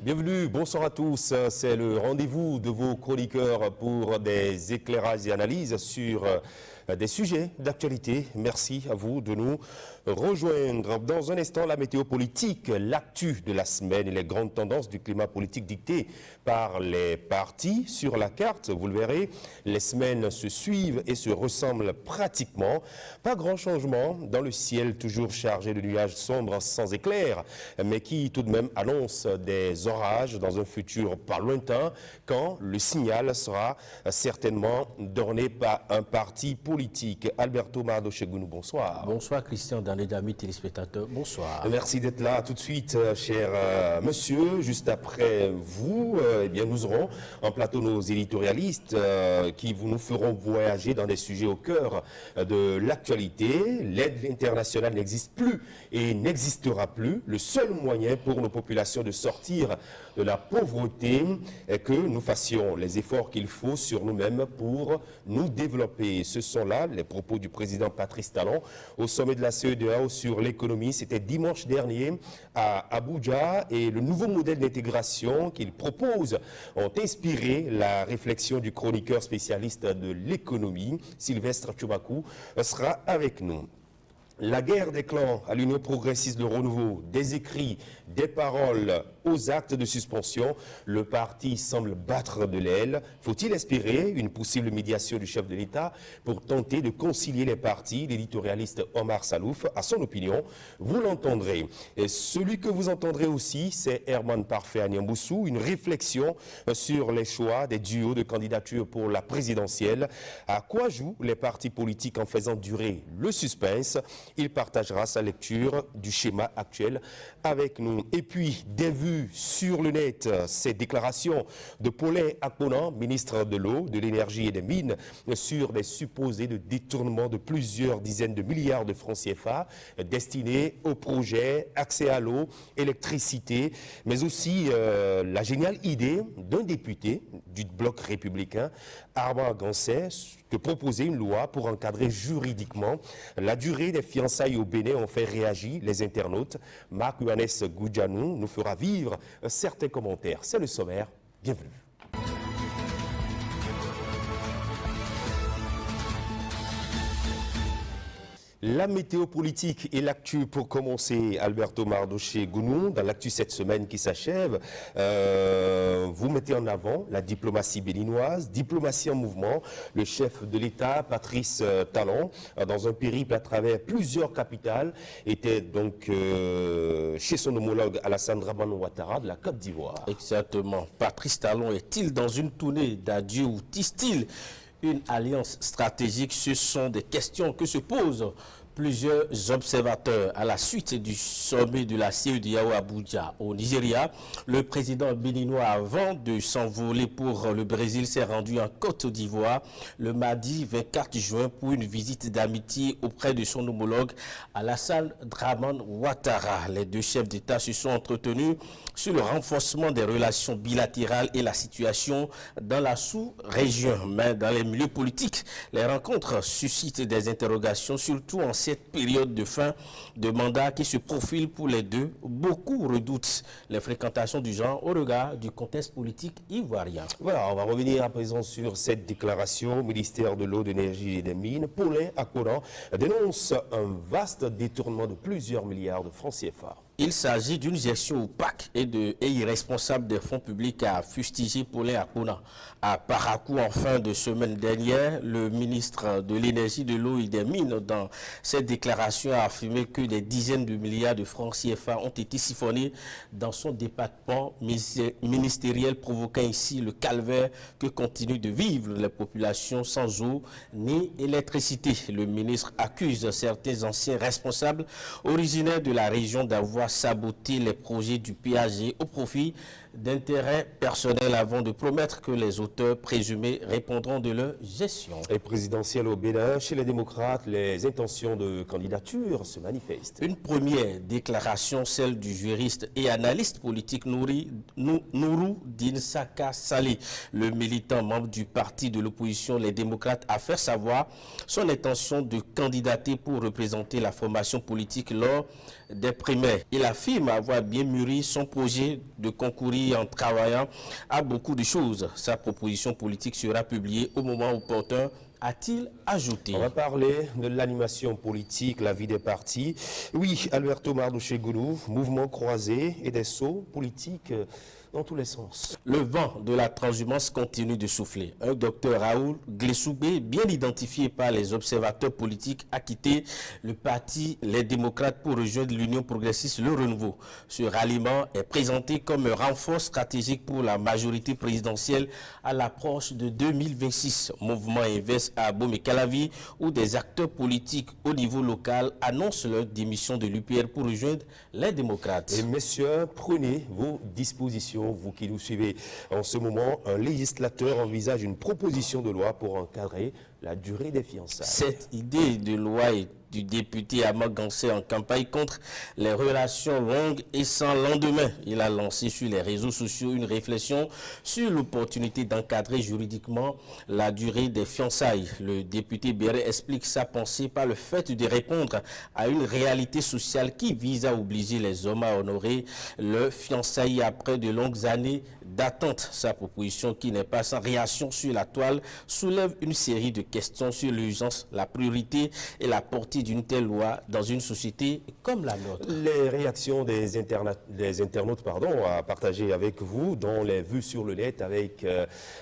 Bienvenue, bonsoir à tous. C'est le rendez-vous de vos chroniqueurs pour des éclairages et analyses sur des sujets d'actualité. Merci à vous de nous rejoindre. Dans un instant, la météo politique, l'actu de la semaine et les grandes tendances du climat politique dictées par les partis sur la carte. Vous le verrez, les semaines se suivent et se ressemblent pratiquement. Pas grand changement dans le ciel, toujours chargé de nuages sombres sans éclairs, mais qui tout de même annonce des orages dans un futur pas lointain, quand le signal sera certainement donné par un parti politique. Alberto Mardochegounou, bonsoir. Bonsoir Christian, dans les amis téléspectateurs, bonsoir. Merci d'être là tout de suite, cher monsieur. Juste après vous, eh bien, nous aurons en plateau nos éditorialistes qui nous feront voyager dans des sujets au cœur de l'actualité. L'aide internationale n'existe plus et n'existera plus. Le seul moyen pour nos populations de sortir de la pauvreté est que nous fassions les efforts qu'il faut sur nous-mêmes pour nous développer. Ce sont là les propos du président Patrice Talon au sommet de la CEDEAO sur l'économie. C'était dimanche dernier à Abuja, et le nouveau modèle d'intégration qu'il propose ont inspiré la réflexion du chroniqueur spécialiste de l'économie, Sylvestre Tchoubakou, sera avec nous. La guerre des clans à l'Union progressiste de renouveau, des écrits, des paroles aux actes de suspension, le parti semble battre de l'aile. Faut-il espérer une possible médiation du chef de l'État pour tenter de concilier les partis? L'éditorialiste Omar Salouf a son opinion, vous l'entendrez. Et celui que vous entendrez aussi, c'est Herman Parfait Agnamboussou, une réflexion sur les choix des duos de candidature pour la présidentielle. À quoi jouent les partis politiques en faisant durer le suspense? Il partagera sa lecture du schéma actuel avec nous. Et puis, des vues sur le net, ces déclarations de Paulin Akpona, ministre de l'eau, de l'énergie et des mines, sur des supposés de détournement de plusieurs dizaines de milliards de francs CFA destinés au projet accès à l'eau, électricité, mais aussi la géniale idée d'un député du bloc républicain, Armand Gansset, de proposer une loi pour encadrer juridiquement la durée des fiançailles au Bénin. Ont fait réagir les internautes. Marc Yohannes Goudjanou nous fera vivre certains commentaires. C'est le sommaire. Bienvenue. La météo politique et l'actu pour commencer. Alberto Mardochegounou, dans l'actu cette semaine qui s'achève, vous mettez en avant la diplomatie béninoise, diplomatie en mouvement. Le chef de l'État, Patrice Talon, dans un périple à travers plusieurs capitales, était donc chez son homologue Alassane Dramane Ouattara de la Côte d'Ivoire. Exactement. Patrice Talon est-il dans une tournée d'adieu ou tisse-t-il une alliance stratégique? Ce sont des questions que se posent plusieurs observateurs à la suite du sommet de la CEDEAO à Abuja au Nigeria. Le président béninois, avant de s'envoler pour le Brésil, s'est rendu en Côte d'Ivoire le mardi 24 juin pour une visite d'amitié auprès de son homologue Alassane Dramane Ouattara. Les deux chefs d'État se sont entretenus sur le renforcement des relations bilatérales et la situation dans la sous-région. Mais dans les milieux politiques, les rencontres suscitent des interrogations, surtout en cette période de fin de mandat qui se profile pour les deux. Beaucoup redoutent les fréquentations du genre au regard du contexte politique ivoirien. Voilà, on va revenir à présent sur cette déclaration. Ministère de l'eau, de l'énergie et des mines, Paulin Akpona dénonce un vaste détournement de plusieurs milliards de francs CFA. Il s'agit d'une gestion opaque et irresponsable des fonds publics, a fustigé Paulin Akpona. À Parakou, en fin de semaine dernière, le ministre de l'énergie, de l'eau et des mines, dans cette déclaration, a affirmé que des dizaines de milliards de francs CFA ont été siphonnés dans son département ministériel, provoquant ici le calvaire que continuent de vivre les populations sans eau ni électricité. Le ministre accuse certains anciens responsables originaires de la région d'avoir saboté les projets du PAG au profit d'intérêts personnels avant de promettre que les auteurs présumés répondront de leur gestion. Et présidentielle au Bénin, chez les démocrates, les intentions de candidature se manifestent. Une première déclaration, celle du juriste et analyste politique Nourou Dinsaka Saleh, le militant membre du parti de l'opposition Les Démocrates, a fait savoir son intention de candidater pour représenter la formation politique lors des primaires. Il affirme avoir bien mûri son projet de concourir en travaillant à beaucoup de choses. Sa proposition politique sera publiée au moment opportun, a-t-il ajouté. On va parler de l'animation politique, la vie des partis. Oui, Alberto Mardoché-Goulou, mouvement croisé et des sauts politiques dans tous les sens. Le vent de la transhumance continue de souffler. Un docteur Raoul Glessoubé, bien identifié par les observateurs politiques, a quitté le parti Les Démocrates pour rejoindre l'Union progressiste Le Renouveau. Ce ralliement est présenté comme un renfort stratégique pour la majorité présidentielle à l'approche de 2026. Mouvement inverse à Abomey-Calavi, où des acteurs politiques au niveau local annoncent leur démission de l'UPR pour rejoindre Les Démocrates. Et messieurs, prenez vos dispositions. Vous qui nous suivez en ce moment, un législateur envisage une proposition de loi pour encadrer la durée des fiançailles. Cette idée de loi est du député Amag Gansé en campagne contre les relations longues et sans lendemain. Il a lancé sur les réseaux sociaux une réflexion sur l'opportunité d'encadrer juridiquement la durée des fiançailles. Le député Béret explique sa pensée par le fait de répondre à une réalité sociale qui vise à obliger les hommes à honorer leurs fiançailles après de longues années d'attente. Sa proposition, qui n'est pas sans réaction sur la toile, soulève une série de questions sur l'urgence, la priorité et la portée d'une telle loi dans une société comme la nôtre. Les réactions des internautes à partager avec vous dans les vues sur le net avec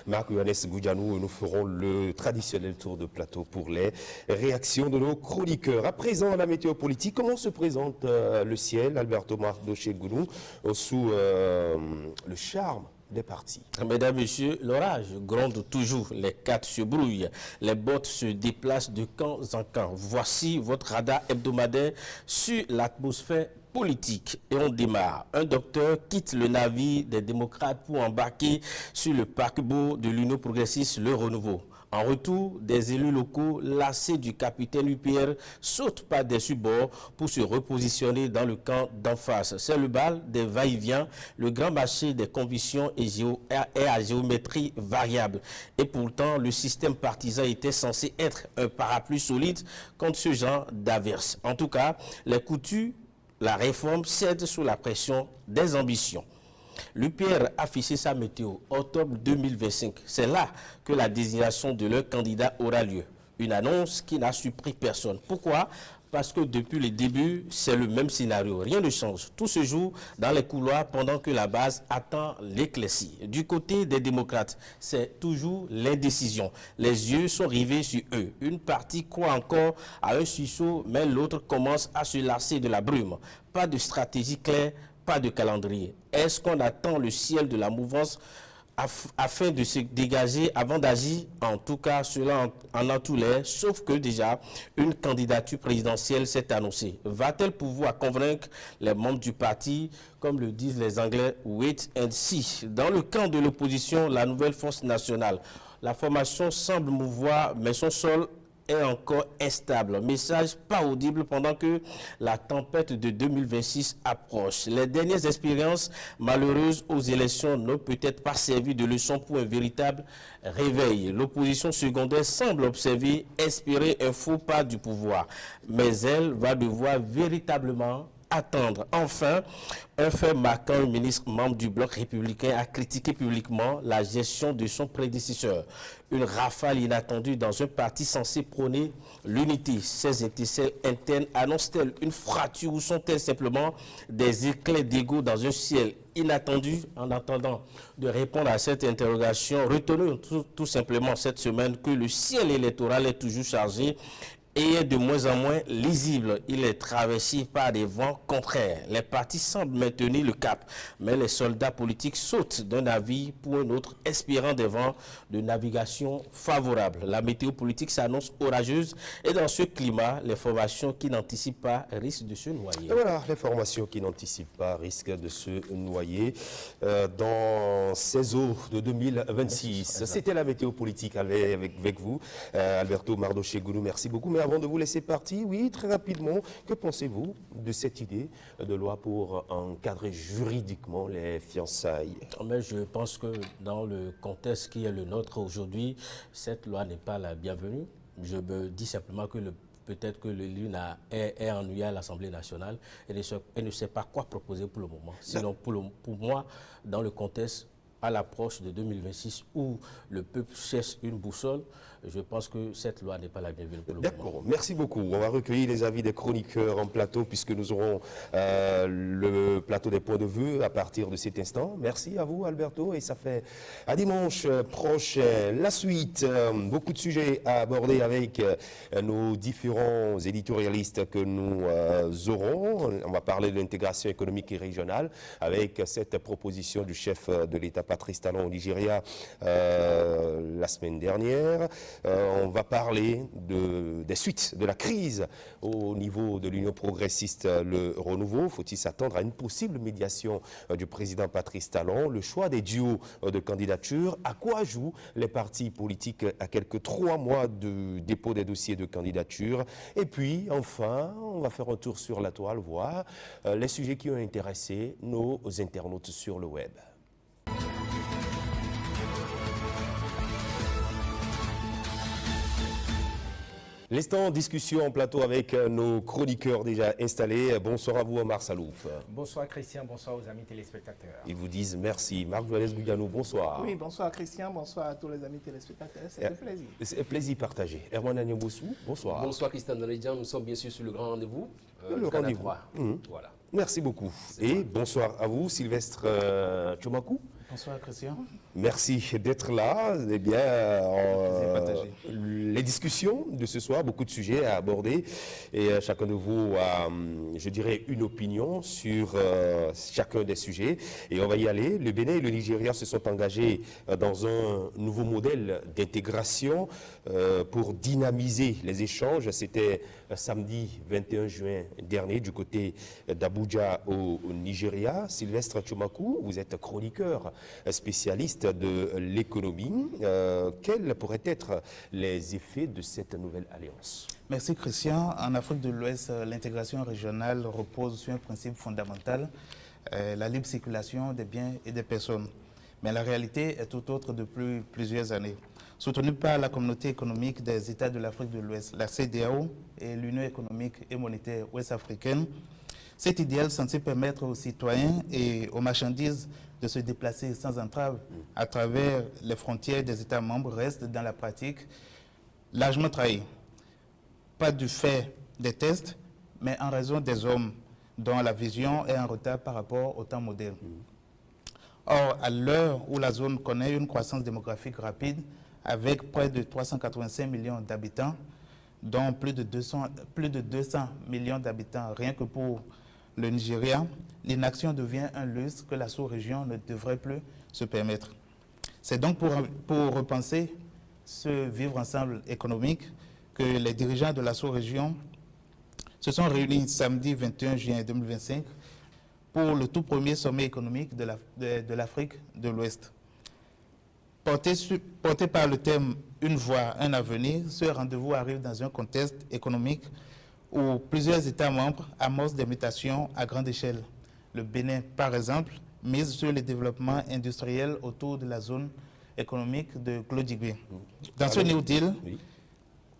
Marc-Yohannes Goudianou. Nous ferons le traditionnel tour de plateau pour les réactions de nos chroniqueurs. À présent, la météo politique, comment se présente le ciel, Alberto Mardoché-Goulou, sous le charme des partis? Mesdames, Messieurs, l'orage gronde toujours, les cartes se brouillent, les bottes se déplacent de camp en camp. Voici votre radar hebdomadaire sur l'atmosphère politique. Et on démarre. Un docteur quitte le navire des démocrates pour embarquer sur le paquebot de l'Union progressiste Le Renouveau. En retour, des élus locaux lassés du capitaine UPR sautent par-dessus bord pour se repositionner dans le camp d'en face. C'est le bal des va-et-vient. Le grand marché des convictions est à géométrie variable. Et pourtant, le système partisan était censé être un parapluie solide contre ce genre d'averse. En tout cas, les coutus, la réforme cède sous la pression des ambitions. L'UPR a affiché sa météo octobre 2025. C'est là que la désignation de leur candidat aura lieu. Une annonce qui n'a surpris personne. Pourquoi? Parce que depuis le début, c'est le même scénario. Rien ne change. Tout se joue dans les couloirs pendant que la base attend l'éclaircie. Du côté des démocrates, c'est toujours l'indécision. Les yeux sont rivés sur eux. Une partie croit encore à un sursaut, mais l'autre commence à se lasser de la brume. Pas de stratégie claire, pas de calendrier. Est-ce qu'on attend le ciel de la mouvance afin de se dégager avant d'agir? En tout cas, cela en a tout l'air, sauf que déjà, une candidature présidentielle s'est annoncée. Va-t-elle pouvoir convaincre les membres du parti, comme le disent les Anglais, wait and see? Dans le camp de l'opposition, la nouvelle force nationale, la formation semble mouvoir, mais son sol est encore instable. Message pas audible pendant que la tempête de 2026 approche. Les dernières expériences malheureuses aux élections n'ont peut-être pas servi de leçon pour un véritable réveil. L'opposition secondaire semble observer, espérer un faux pas du pouvoir. Mais elle va devoir véritablement attendre. Enfin, un fait marquant, un ministre membre du bloc républicain a critiqué publiquement la gestion de son prédécesseur. Une rafale inattendue dans un parti censé prôner l'unité. Ces étincelles internes annoncent-elles une fracture ou sont-elles simplement des éclairs d'ego dans un ciel inattendu? En attendant de répondre à cette interrogation, retenons tout simplement cette semaine que le ciel électoral est toujours chargé et est de moins en moins lisible. Il est traversé par des vents contraires. Les partis semblent maintenir le cap, mais les soldats politiques sautent d'un navire pour un autre, espérant des vents de navigation favorables. La météo politique s'annonce orageuse et dans ce climat, les formations qui n'anticipent pas risquent de se noyer. Et voilà, les formations qui n'anticipent pas risquent de se noyer dans ces eaux de 2026. C'était la météo politique avec vous, Alberto Mardoché-Goulou. Merci beaucoup. Mais avant de vous laisser partir, oui, très rapidement, que pensez-vous de cette idée de loi pour encadrer juridiquement les fiançailles? Mais je pense que dans le contexte qui est le nôtre aujourd'hui, cette loi n'est pas la bienvenue. Je me dis simplement que le peut-être que l'une est ennuyée à l'Assemblée nationale et ne sait pas quoi proposer pour le moment. Sinon, pour moi, dans le contexte, à l'approche de 2026 où le peuple cherche une boussole, je pense que cette loi n'est pas la bienvenue pour le moment. D'accord, merci beaucoup. On va recueillir les avis des chroniqueurs en plateau puisque nous aurons le plateau des points de vue à partir de cet instant. Merci à vous Alberto et ça fait à dimanche prochain. La suite, beaucoup de sujets à aborder avec nos différents éditorialistes que nous aurons. On va parler de l'intégration économique et régionale avec cette proposition du chef de l'État Patrice Talon au Nigeria la semaine dernière. On va parler des suites de la crise au niveau de l'Union progressiste, le renouveau. Faut-il s'attendre à une possible médiation du président Patrice Talon? Le choix des duos de candidature, à quoi jouent les partis politiques à quelques 3 mois de dépôt des dossiers de candidature? Et puis, enfin, on va faire un tour sur la toile, voir les sujets qui ont intéressé nos internautes sur le web. L'instant en discussion en plateau avec nos chroniqueurs déjà installés. Bonsoir à vous, Omar Salouf. Bonsoir Christian, bonsoir aux amis téléspectateurs. Ils vous disent merci. Marc Joannès Goudiano, bonsoir. Oui, bonsoir Christian, bonsoir à tous les amis téléspectateurs. C'est un plaisir. C'est un plaisir partagé. Herman Agnobossou, bonsoir. Bonsoir Christian Danadjan, nous sommes bien sûr sur le grand rendez-vous. Le rendez-vous. Voilà. Merci beaucoup. Et bonsoir à vous, Sylvestre Tchomakou. Bonsoir Christian. Merci d'être là. Eh bien, les discussions de ce soir, beaucoup de sujets à aborder et chacun de vous a, je dirais, une opinion sur chacun des sujets et on va y aller. Le Bénin et le Nigeria se sont engagés dans un nouveau modèle d'intégration pour dynamiser les échanges. C'était samedi 21 juin dernier du côté d'Abuja au Nigeria. Sylvestre Tchomakou, vous êtes chroniqueur spécialiste de l'économie. Quels pourraient être les effets de cette nouvelle alliance? Merci Christian. En Afrique de l'Ouest, l'intégration régionale repose sur un principe fondamental, la libre circulation des biens et des personnes. Mais la réalité est tout autre depuis plusieurs années. Soutenue par la communauté économique des États de l'Afrique de l'Ouest, la CEDEAO et l'Union économique et monétaire ouest-africaine, cet idéal censé permettre aux citoyens et aux marchandises de se déplacer sans entrave à travers les frontières des États membres reste dans la pratique largement trahi. Pas du fait des tests, mais en raison des hommes dont la vision est en retard par rapport au temps moderne. Or, à l'heure où la zone connaît une croissance démographique rapide, avec près de 385 millions d'habitants, dont plus de 200 millions d'habitants rien que pour le Nigeria, l'inaction devient un luxe que la sous-région ne devrait plus se permettre. C'est donc pour repenser ce vivre ensemble économique que les dirigeants de la sous-région se sont réunis samedi 21 juin 2025 pour le tout premier sommet économique de l'Afrique de l'Ouest. Porté par le thème « Une voie, un avenir », ce rendez-vous arrive dans un contexte économique où plusieurs États membres amorcent des mutations à grande échelle. Le Bénin, par exemple, mise sur le développement industriel autour de la zone économique de Glodjigbe. Dans ce New Deal,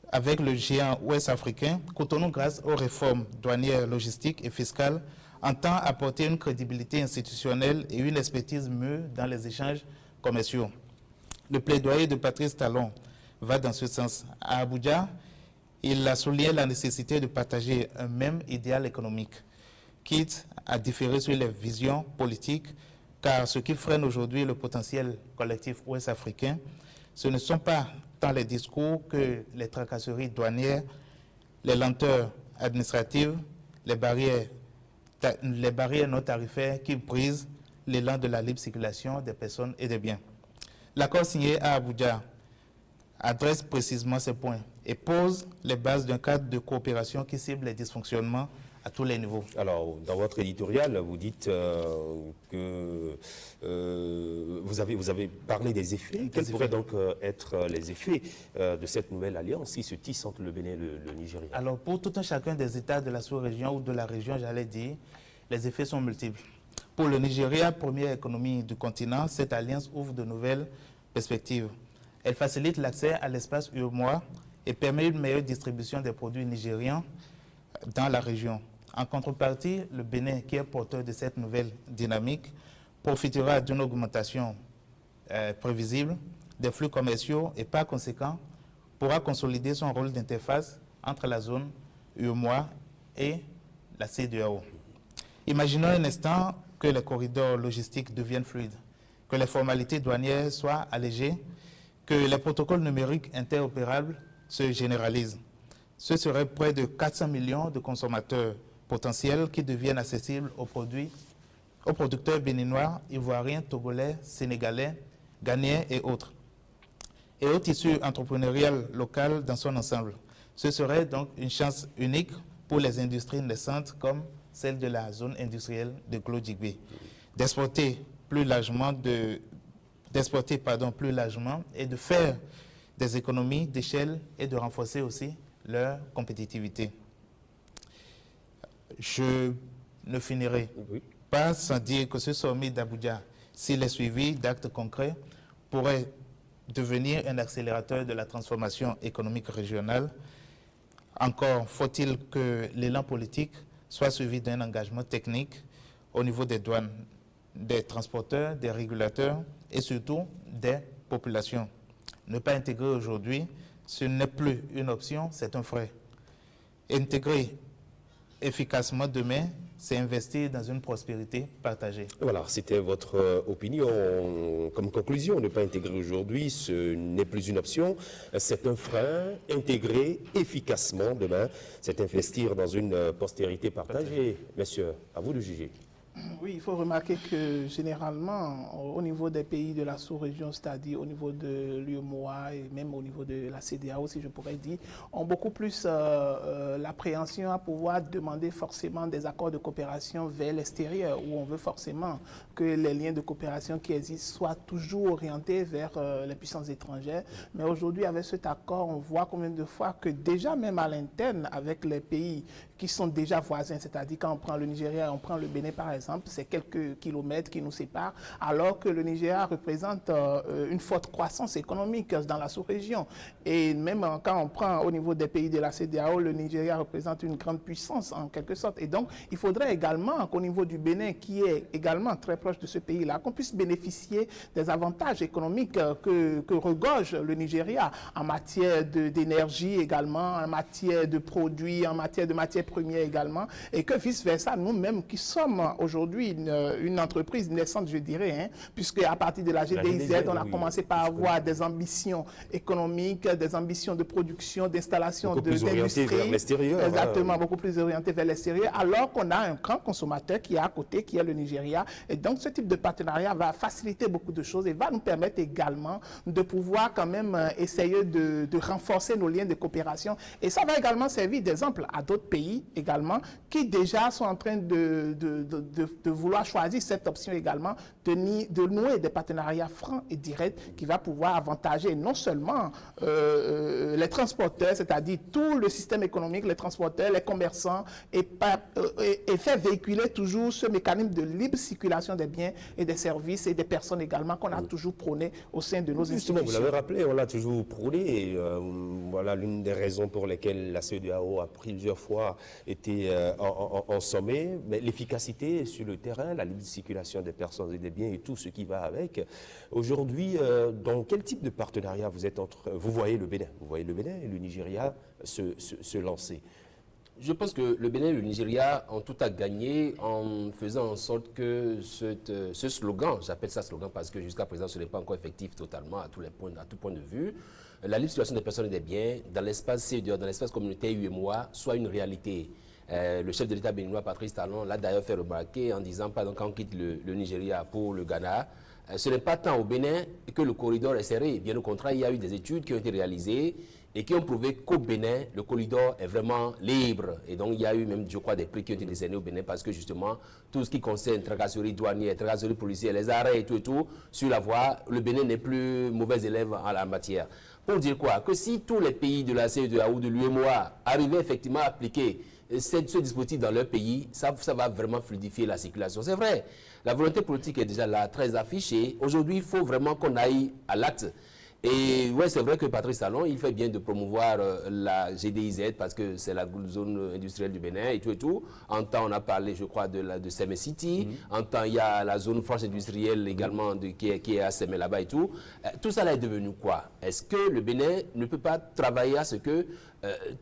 avec le géant ouest-africain, Cotonou, grâce aux réformes douanières, logistiques et fiscales, entend apporter une crédibilité institutionnelle et une expertise mûre dans les échanges commerciaux. Le plaidoyer de Patrice Talon va dans ce sens. À Abuja, il a souligné la nécessité de partager un même idéal économique, quitte à différer sur les visions politiques, car ce qui freine aujourd'hui le potentiel collectif ouest-africain, ce ne sont pas tant les discours que les tracasseries douanières, les lenteurs administratives, les barrières non tarifaires qui brisent l'élan de la libre circulation des personnes et des biens. L'accord signé à Abuja adresse précisément ces points et pose les bases d'un cadre de coopération qui cible les dysfonctionnements à tous les niveaux. Alors, dans votre éditorial, vous dites que vous avez parlé des effets. Quels pourraient donc être les effets de cette nouvelle alliance qui se tisse entre le Bénin et le Nigeria? Alors, pour tout un chacun des États de la sous-région ou de la région, j'allais dire, les effets sont multiples. Pour le Nigeria, première économie du continent, cette alliance ouvre de nouvelles perspectives. Elle facilite l'accès à l'espace UEMOA et permet une meilleure distribution des produits nigérians dans la région. En contrepartie, le Bénin, qui est porteur de cette nouvelle dynamique, profitera d'une augmentation prévisible des flux commerciaux et par conséquent pourra consolider son rôle d'interface entre la zone UEMOA et la CEDEAO. Imaginons un instant que les corridors logistiques deviennent fluides, que les formalités douanières soient allégées, que les protocoles numériques interopérables se généralisent. Ce serait près de 400 millions de consommateurs potentiels qui deviennent accessibles aux producteurs béninois, ivoiriens, togolais, sénégalais, ghanéens et autres, et au tissu entrepreneurial local dans son ensemble. Ce serait donc une chance unique pour les industries naissantes comme celle de la zone industrielle de Glodjigbe, d'exporter plus largement et de faire des économies d'échelle et de renforcer aussi leur compétitivité. Je ne finirai pas sans dire que ce sommet d'Abuja, s'il est suivi d'actes concrets, pourrait devenir un accélérateur de la transformation économique régionale. Encore faut-il que l'élan politique soit suivi d'un engagement technique au niveau des douanes, des transporteurs, des régulateurs et surtout des populations. Ne pas intégrer aujourd'hui, ce n'est plus une option, c'est un frais. Intégrer efficacement demain, c'est investir dans une prospérité partagée. Voilà, c'était votre opinion. Comme conclusion, ne pas intégrer aujourd'hui, ce n'est plus une option, c'est un frein. Intégrer efficacement demain, c'est investir dans une postérité partagée. Messieurs, à vous de juger. Oui, il faut remarquer que généralement, au niveau des pays de la sous-région, c'est-à-dire au niveau de l'UEMOA et même au niveau de la CEDEAO, si je pourrais dire, ont beaucoup plus l'appréhension à pouvoir demander forcément des accords de coopération vers l'extérieur, où on veut forcément que les liens de coopération qui existent soient toujours orientés vers les puissances étrangères. Mais aujourd'hui, avec cet accord, on voit combien de fois que déjà même à l'interne, avec les pays qui sont déjà voisins, c'est-à-dire quand on prend le Nigeria, on prend le Bénin par exemple, c'est quelques kilomètres qui nous séparent, alors que le Nigeria représente une forte croissance économique dans la sous-région. Et même quand on prend au niveau des pays de la CEDEAO, le Nigeria représente une grande puissance en quelque sorte. Et donc, il faudrait également qu'au niveau du Bénin, qui est également très proche de ce pays-là, qu'on puisse bénéficier des avantages économiques que regorge le Nigeria en matière d'énergie également, en matière de produits, en matière de matières premières également, et que vice-versa, nous-mêmes qui sommes aujourd'hui une entreprise naissante, je dirais, hein, puisque à partir de la GDIZ, on a commencé par avoir des ambitions économiques, des ambitions de production, d'installation d'industrie. Vers l'extérieur. Exactement, beaucoup plus orienté vers l'extérieur, alors qu'on a un grand consommateur qui est à côté, qui est le Nigeria. Et donc, ce type de partenariat va faciliter beaucoup de choses et va nous permettre également de pouvoir quand même essayer de renforcer nos liens de coopération. Et ça va également servir d'exemple à d'autres pays également, qui déjà sont en train de vouloir choisir cette option également, de nouer des partenariats francs et directs qui va pouvoir avantager non seulement les transporteurs, c'est-à-dire tout le système économique, les transporteurs, les commerçants, et faire véhiculer toujours ce mécanisme de libre circulation des biens et des services et des personnes également qu'on a toujours prôné au sein de nos institutions. Vous l'avez rappelé, on l'a toujours prôné. Voilà l'une des raisons pour lesquelles la CEDEAO a plusieurs fois été en sommet, mais l'efficacité sur le terrain, la libre circulation des personnes et des biens et tout ce qui va avec. Aujourd'hui, dans quel type de partenariat vous voyez le Bénin, et le Nigeria se lancer? Je pense que le Bénin et le Nigeria ont tout à gagner en faisant en sorte que ce slogan, j'appelle ça slogan parce que jusqu'à présent ce n'est pas encore effectif totalement à tout point de vue, la libre circulation des personnes et des biens dans l'espace CEDEAO, dans l'espace communautaire UEMOA, soit une réalité. Le chef de l'État béninois, Patrice Talon, l'a d'ailleurs fait remarquer en disant, par exemple, quand on quitte le Nigeria pour le Ghana, ce n'est pas tant au Bénin que le corridor est serré. Bien au contraire, il y a eu des études qui ont été réalisées et qui ont prouvé qu'au Bénin, le corridor est vraiment libre. Et donc, il y a eu même, je crois, des prix qui ont été décernés au Bénin parce que, justement, tout ce qui concerne tracasserie douanière, tracasserie policière, les arrêts et tout, sur la voie, le Bénin n'est plus mauvais élève en la matière. Pour dire quoi? Que si tous les pays de la CEDEAO ou de l'UEMOA arrivaient effectivement à appliquer ce dispositif dans leur pays, ça va vraiment fluidifier la circulation. C'est vrai, la volonté politique est déjà là, très affichée. Aujourd'hui, il faut vraiment qu'on aille à l'acte. Et ouais, c'est vrai que Patrice Talon, il fait bien de promouvoir la GDIZ parce que c'est la zone industrielle du Bénin et tout. En temps, on a parlé, je crois, de Semé City. En temps, il y a la zone franche industrielle également qui est à Semé là-bas et tout. Tout ça là est devenu quoi? Est-ce que le Bénin ne peut pas travailler à ce que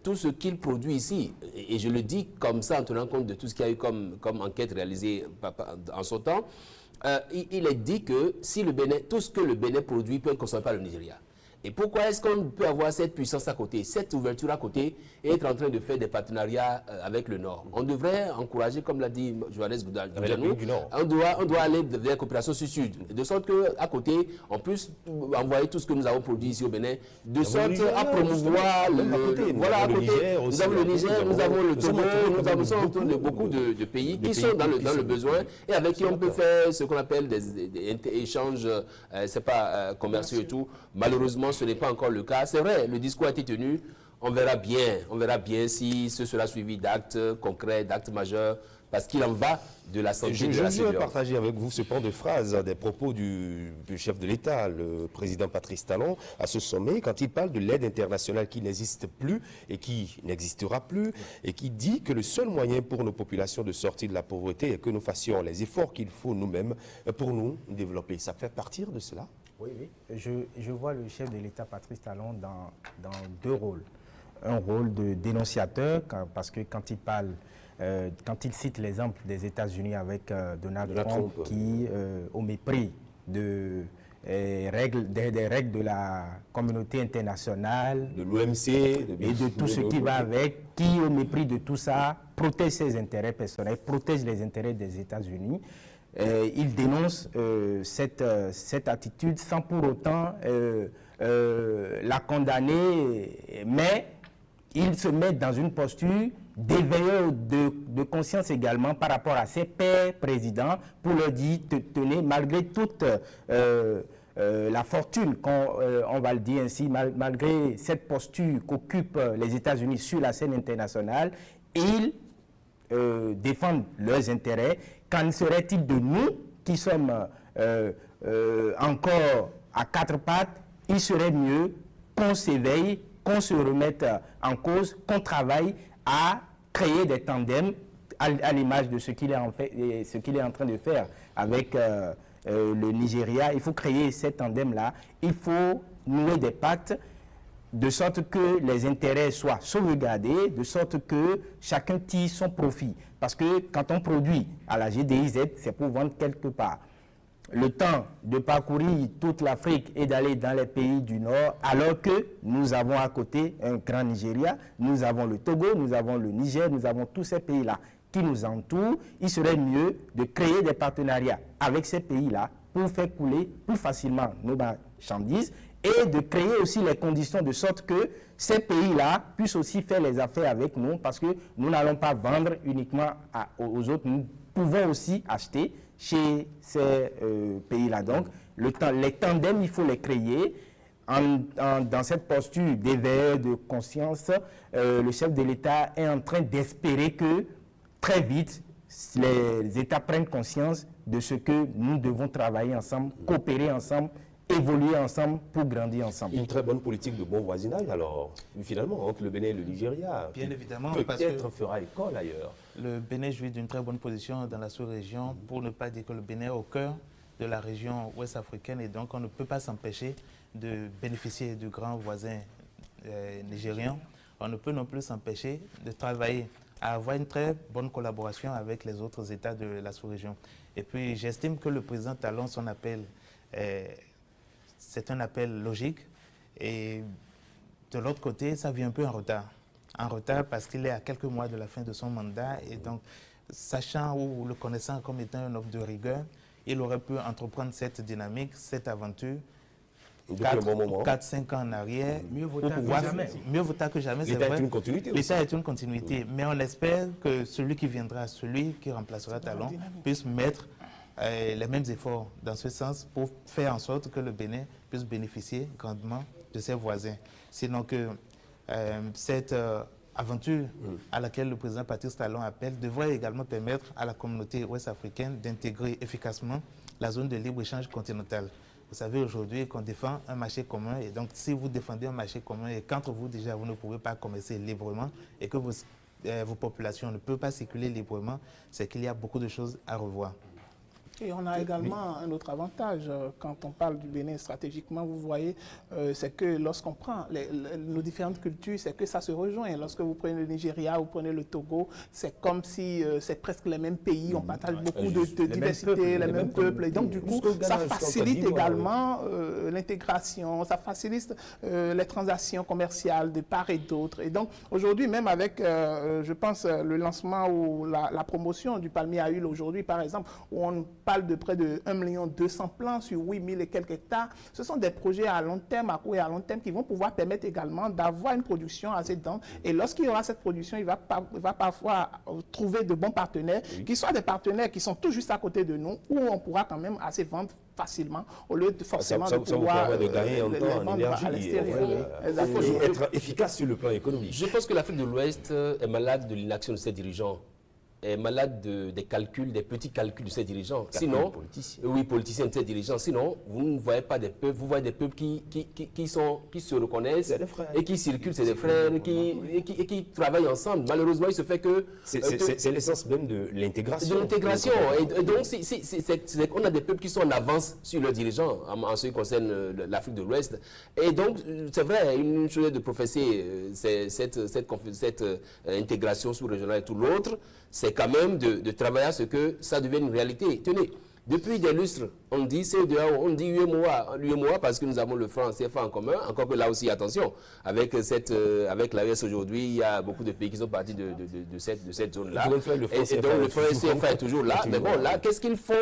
tout ce qu'il produit ici, et je le dis comme ça en tenant compte de tout ce qu'il y a eu comme enquête réalisée en son temps, il est dit que si le Bénin, tout ce que le Bénin produit peut être consommé par le Nigeria. Et pourquoi est-ce qu'on peut avoir cette puissance à côté, cette ouverture à côté, et être en train de faire des partenariats avec le Nord? On devrait encourager, comme l'a dit Johannes Goudianou, on doit aller vers la coopération sud-sud, de sorte qu'à côté, on puisse envoyer tout ce que nous avons produit ici au Bénin, de sorte à promouvoir voilà, à côté. Nous avons le Niger, nous avons le Togo, nous sommes autour de beaucoup de pays qui sont dans le besoin et avec qui on peut faire ce qu'on appelle des échanges, c'est pas commerciaux et tout. Malheureusement, ce n'est pas encore le cas. C'est vrai, le discours a été tenu. On verra bien si ce sera suivi d'actes concrets, d'actes majeurs, parce qu'il en va de la santé de la Je veux partager avec vous ce pan de phrase des propos du chef de l'État, le président Patrice Talon, à ce sommet, quand il parle de l'aide internationale qui n'existe plus et qui n'existera plus, et qui dit que le seul moyen pour nos populations de sortir de la pauvreté est que nous fassions les efforts qu'il faut nous-mêmes pour nous développer. Ça fait partir de cela? Oui. Je vois le chef de l'État, Patrice Talon, dans deux rôles. Un rôle de dénonciateur, parce que quand il parle, quand il cite l'exemple des États-Unis avec Donald Trump, qui, au mépris des règles de la communauté internationale, de l'OMC, et de tout ce qui va avec, qui, au mépris de tout ça, protège ses intérêts personnels, protège les intérêts des États-Unis. Il dénonce cette attitude sans pour autant la condamner, mais il se met dans une posture d'éveilleur de conscience également par rapport à ses pairs présidents pour leur dire, tenez, malgré toute la fortune, on va le dire ainsi, malgré cette posture qu'occupent les États-Unis sur la scène internationale, ils défendent leurs intérêts. Qu'en serait-il de nous qui sommes encore à quatre pattes? Il serait mieux qu'on s'éveille, qu'on se remette en cause, qu'on travaille à créer des tandems à l'image de ce qu'il est en train de faire avec le Nigeria. Il faut créer ces tandems-là. Il faut nouer des pactes de sorte que les intérêts soient sauvegardés, de sorte que chacun tire son profit. Parce que quand on produit à la GDIZ, c'est pour vendre quelque part. Le temps de parcourir toute l'Afrique et d'aller dans les pays du Nord, alors que nous avons à côté un grand Nigeria, nous avons le Togo, nous avons le Niger, nous avons tous ces pays-là qui nous entourent. Il serait mieux de créer des partenariats avec ces pays-là pour faire couler plus facilement nos marchandises et de créer aussi les conditions de sorte que ces pays-là puissent aussi faire les affaires avec nous, parce que nous n'allons pas vendre uniquement aux autres, nous pouvons aussi acheter chez ces pays-là. Donc, les tandems, il faut les créer. Dans cette posture d'éveil, de conscience, le chef de l'État est en train d'espérer que très vite, les États prennent conscience de ce que nous devons travailler ensemble, coopérer ensemble, évoluer ensemble pour grandir ensemble. Une très bonne politique de bon voisinage, alors, finalement, entre le Bénin et le Nigeria. Bien évidemment, peut-être fera école ailleurs. Le Bénin jouit d'une très bonne position dans la sous-région, pour ne pas dire que le Bénin est au cœur de la région ouest africaine, et donc on ne peut pas s'empêcher de bénéficier du grand voisin nigérien. On ne peut non plus s'empêcher de travailler à avoir une très bonne collaboration avec les autres États de la sous-région. Et puis j'estime que le président Talon, son appel, c'est un appel logique, et de l'autre côté, ça vient un peu en retard. En retard parce qu'il est à quelques mois de la fin de son mandat, et donc, sachant ou le connaissant comme étant un homme de rigueur, il aurait pu entreprendre cette dynamique, cette aventure, 4-5 ans en arrière. Mieux vaut tard que jamais. Mieux vaut tard que jamais, c'est vrai. L'État est une continuité aussi. L'État est une continuité, mais on espère que celui qui viendra, celui qui remplacera Talon, puisse mettre les mêmes efforts dans ce sens pour faire en sorte que le Bénin puisse bénéficier grandement de ses voisins. Sinon que cette aventure à laquelle le président Patrice Talon appelle devrait également permettre à la communauté ouest-africaine d'intégrer efficacement la zone de libre-échange continentale. Vous Vous savez aujourd'hui qu'on défend un marché commun et donc si vous défendez un marché commun et qu'entre vous déjà vous ne pouvez pas commercer librement et que vos populations ne peuvent pas circuler librement, c'est qu'il y a beaucoup de choses à revoir. Et on a également un autre avantage quand on parle du Bénin stratégiquement, vous voyez, c'est que lorsqu'on prend nos différentes cultures, c'est que ça se rejoint. Lorsque vous prenez le Nigeria, vous prenez le Togo, c'est comme si c'est presque les mêmes pays, on partage beaucoup de diversité, les mêmes peuples. Et donc du coup, ça facilite également l'intégration, ça facilite les transactions commerciales de part et d'autre. Et donc aujourd'hui, même avec, je pense, le lancement ou la promotion du palmier à huile aujourd'hui, par exemple, où on parle de près de 1 200 000 plants sur 8 000 et quelques hectares. Ce sont des projets à long terme, à court et à long terme, qui vont pouvoir permettre également d'avoir une production assez dense. Et lorsqu'il y aura cette production, il va parfois trouver de bons partenaires, qui soient des partenaires qui sont tout juste à côté de nous, où on pourra quand même assez vendre facilement, au lieu de forcément de pouvoir de gagner en temps, en énergie, et être efficace sur le plan économique. Je pense que l'Afrique de l'Ouest est malade de l'inaction de ses dirigeants, est malade des calculs, des petits calculs de ses dirigeants. Sinon, politiciens de ses dirigeants. Sinon, vous ne voyez pas des peuples, vous voyez des peuples qui se reconnaissent et qui circulent, c'est des frères, et qui travaillent ensemble. Malheureusement, il se fait que... C'est l'essence même de l'intégration. De l'intégration. Et donc, on a des peuples qui sont en avance sur leurs dirigeants en ce qui concerne l'Afrique de l'Ouest. Et donc, c'est vrai, une chose de professer cette intégration sous-régionale et tout l'autre, c'est quand même de travailler à ce que ça devienne une réalité. Tenez, depuis des lustres, on dit CEDEAO, on dit UEMOA parce que nous avons le franc CFA en commun, encore que là aussi, attention, avec l'AES aujourd'hui, il y a beaucoup de pays qui sont partis de cette zone-là. Et donc le franc CFA est toujours là. Mais bon, là, qu'est-ce qu'ils font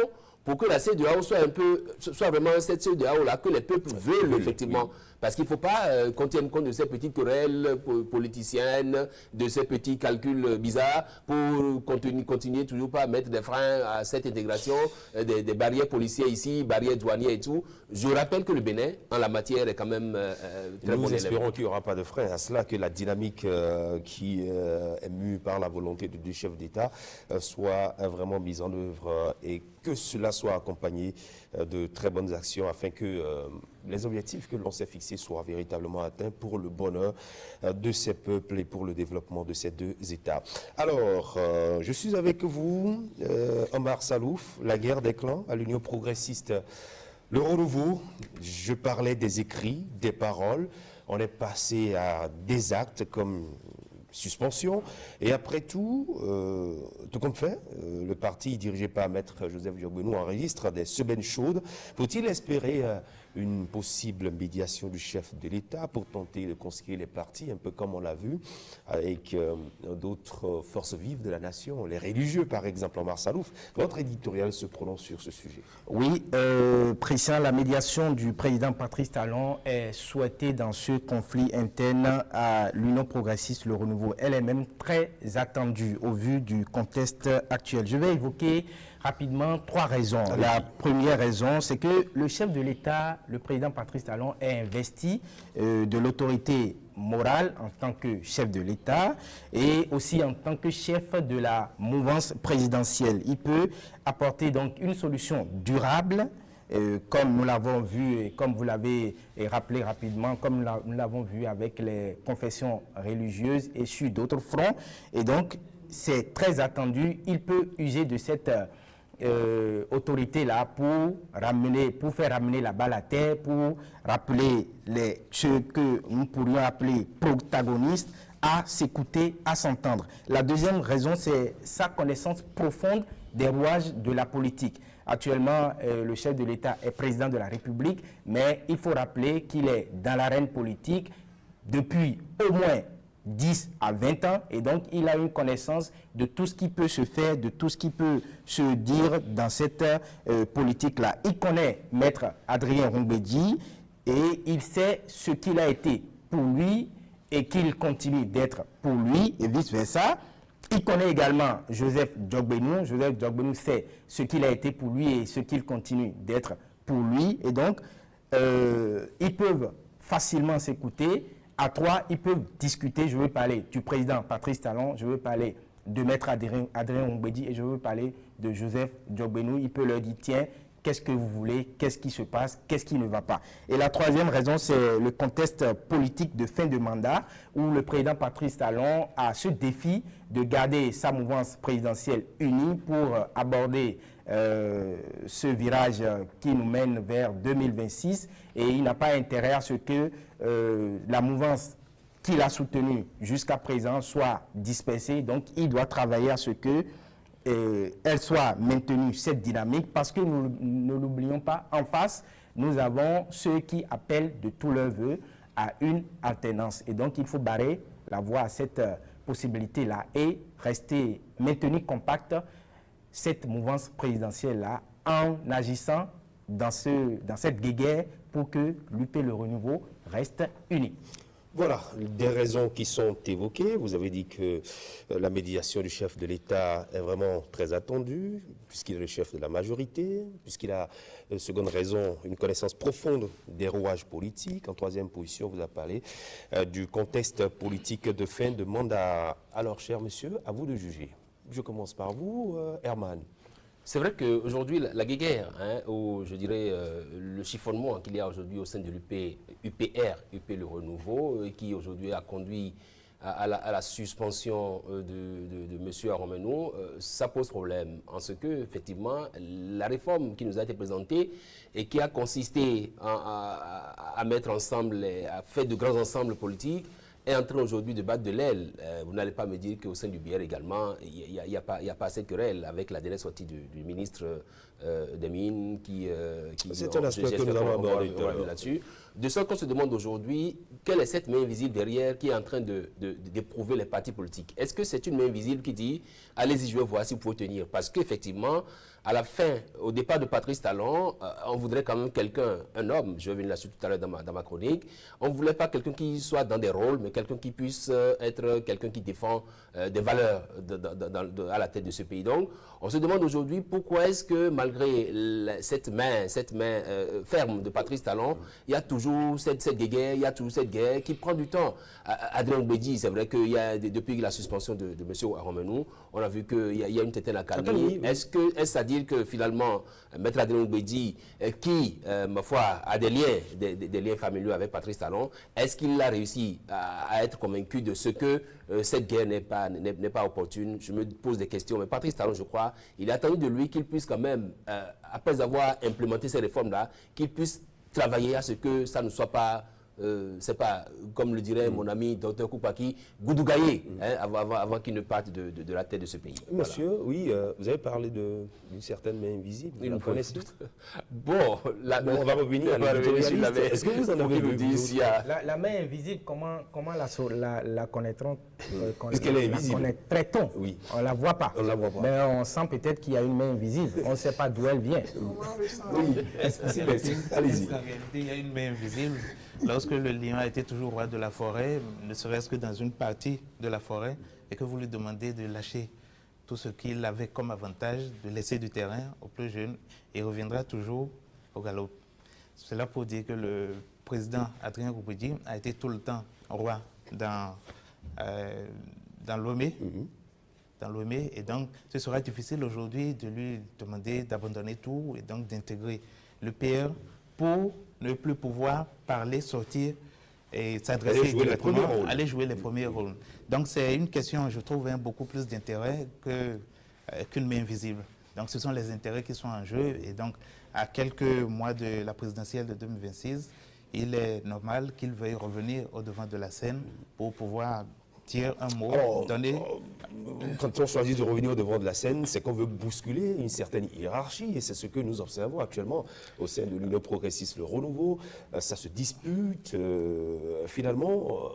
pour que la CEDEAO soit vraiment cette CEDEAO-là que les peuples veulent effectivement? Parce qu'il ne faut pas qu'on tienne compte de ces petites querelles politiciennes, de ces petits calculs bizarres pour continuer toujours pas à mettre des freins à cette intégration, des barrières policières ici, barrières douanières et tout. Je rappelle que le Bénin, en la matière, est quand même très bon élève. Nous espérons qu'il n'y aura pas de frein à cela, que la dynamique qui est mue par la volonté de deux chefs d'État soit vraiment mise en œuvre et que cela soit accompagné de très bonnes actions afin que les objectifs que l'on s'est fixés soient véritablement atteints pour le bonheur de ces peuples et pour le développement de ces deux États. Alors, je suis avec vous, Omar Salouf, la guerre des clans à l'Union progressiste. Le renouveau, je parlais des écrits, des paroles, on est passé à des actes comme suspension. Et après tout compte fait, le parti dirigé par Maître Joseph Diogbenou enregistre des semaines chaudes. Faut-il espérer une possible médiation du chef de l'État pour tenter de concilier les partis, un peu comme on l'a vu avec d'autres forces vives de la nation, les religieux par exemple, Omar Salouf? Votre éditorial se prononce sur ce sujet. Oui, Président, la médiation du président Patrice Talon est souhaitée dans ce conflit interne à l'Union progressiste, le renouveau. Elle est même très attendue au vu du contexte actuel. Je vais évoquer rapidement 3 raisons. La première raison, c'est que le chef de l'État, le président Patrice Talon, est investi de l'autorité morale en tant que chef de l'État et aussi en tant que chef de la mouvance présidentielle. Il peut apporter donc une solution durable, comme nous l'avons vu et comme vous l'avez rappelé rapidement, comme nous l'avons vu avec les confessions religieuses et sur d'autres fronts. Et donc, c'est très attendu. Il peut user de cette autorité-là pour faire ramener la balle à terre, pour rappeler ceux que nous pourrions appeler protagonistes à s'écouter, à s'entendre. La deuxième raison, c'est sa connaissance profonde des rouages de la politique. Actuellement, le chef de l'État est président de la République, mais il faut rappeler qu'il est dans l'arène politique depuis au moins 10 à 20 ans, et donc il a une connaissance de tout ce qui peut se faire, de tout ce qui peut se dire dans cette politique-là. Il connaît Maître Adrien Rongbedi et il sait ce qu'il a été pour lui et qu'il continue d'être pour lui et vice-versa. Il connaît également Joseph Diogbenou. Joseph Diogbenou sait ce qu'il a été pour lui et ce qu'il continue d'être pour lui. Et donc, ils peuvent facilement s'écouter. À 3, ils peuvent discuter. Je veux parler du président Patrice Talon, je veux parler de Maître Adrien Rongbedi et je veux parler de Joseph Diogbenou. Il peut leur dire, tiens, qu'est-ce que vous voulez, qu'est-ce qui se passe, qu'est-ce qui ne va pas. Et la troisième raison, c'est le contexte politique de fin de mandat où le président Patrice Talon a ce défi de garder sa mouvance présidentielle unie pour aborder ce virage qui nous mène vers 2026 et il n'a pas intérêt à ce que la mouvance qu'il a soutenue jusqu'à présent soit dispersée. Donc, il doit travailler à ce que elle soit maintenue, cette dynamique, parce que nous ne l'oublions pas, en face, nous avons ceux qui appellent de tout leur vœu à une alternance. Et donc, il faut barrer la voie à cette possibilité-là et rester maintenu compact cette mouvance présidentielle-là en agissant dans cette guéguerre pour que l'UP Le Renouveau reste uni. Voilà, des raisons qui sont évoquées. Vous avez dit que la médiation du chef de l'État est vraiment très attendue, puisqu'il est le chef de la majorité, puisqu'il a, seconde raison, une connaissance profonde des rouages politiques. En troisième position, vous avez parlé du contexte politique de fin de mandat. Alors, cher monsieur, à vous de juger. Je commence par vous, Herman. C'est vrai qu'aujourd'hui, la guéguerre, ou je dirais le chiffonnement qu'il y a aujourd'hui au sein de UPR, UP Le Renouveau, qui aujourd'hui a conduit à la suspension de M. Aromeno, ça pose problème. En ce que, effectivement, la réforme qui nous a été présentée et qui a consisté à mettre ensemble, à faire de grands ensembles politiques, est en train aujourd'hui de battre de l'aile. Vous n'allez pas me dire qu'au sein du BR également, il n'y a pas assez de querelle avec la dernière sortie du ministre des Mines qui c'est un aspect que nous avons abordé là-dessus. De sorte qu'on se demande aujourd'hui, quelle est cette main invisible derrière qui est en train d'éprouver les partis politiques? Est-ce que c'est une main invisible qui dit « Allez-y, je vais voir si vous pouvez tenir » Parce qu'effectivement, à la fin, au départ de Patrice Talon, on voudrait quand même quelqu'un, un homme, je vais venir là-dessus tout à l'heure dans ma chronique, on ne voulait pas quelqu'un qui soit dans des rôles, mais quelqu'un qui puisse être quelqu'un qui défend des valeurs à la tête de ce pays. Donc, on se demande aujourd'hui pourquoi est-ce que malgré cette main ferme de Patrice Talon, il y a toujours cette guerre, il y a toujours cette guerre qui prend du temps. Adrien Oumbédi, c'est vrai qu'il y a, depuis la suspension de M. Aromeno, on a vu qu'il y a une certaine accalmie. Est-ce à dire que finalement, Maître Adrien Oumbédi, qui, ma foi, a des liens familiaux avec Patrice Talon, est-ce qu'il a réussi à être convaincu de ce que cette guerre n'est pas opportune? Je me pose des questions. Mais Patrice Talon, je crois, il a attendu de lui qu'il puisse quand même, après avoir implémenté ces réformes-là, qu'il puisse travailler à ce que ça ne soit pas, c'est pas, comme le dirait mon ami Dr Koupaki, goudougaillé, avant qu'il ne parte de la tête de ce pays. Monsieur, voilà. Oui, vous avez parlé d'une certaine main invisible. Vous la connaissez? Bon, on va revenir à l'éditorialiste. Est-ce que vous en avez vu la main invisible, comment la connaîtrons? Puisqu'elle est invisible. On est très tôt. Oui. On ne la voit pas. On la voit pas. Mais on sent peut-être qu'il y a une main invisible. On ne sait pas d'où elle vient. Oui, allez-y. En réalité, il y a une main invisible. Lorsque le lion a été toujours roi de la forêt, ne serait-ce que dans une partie de la forêt, et que vous lui demandez de lâcher tout ce qu'il avait comme avantage, de laisser du terrain aux plus jeunes, il reviendra toujours au galop. C'est là pour dire que le président Adrien Oumbédi a été tout le temps roi dans Lomé. Dans Lomé, et donc ce sera difficile aujourd'hui de lui demander d'abandonner tout et donc d'intégrer le PR pour ne plus pouvoir parler, sortir et s'adresser directement, aller jouer les premiers rôles. Donc c'est une question, je trouve, beaucoup plus d'intérêt qu'une main invisible. Donc ce sont les intérêts qui sont en jeu et donc à quelques mois de la présidentielle de 2026, il est normal qu'il veuille revenir au devant de la scène pour pouvoir dire un mot, Quand on choisit de revenir au devant de la scène, c'est qu'on veut bousculer une certaine hiérarchie et c'est ce que nous observons actuellement au sein de l'Union progressiste Le Renouveau. Ça se dispute. Finalement,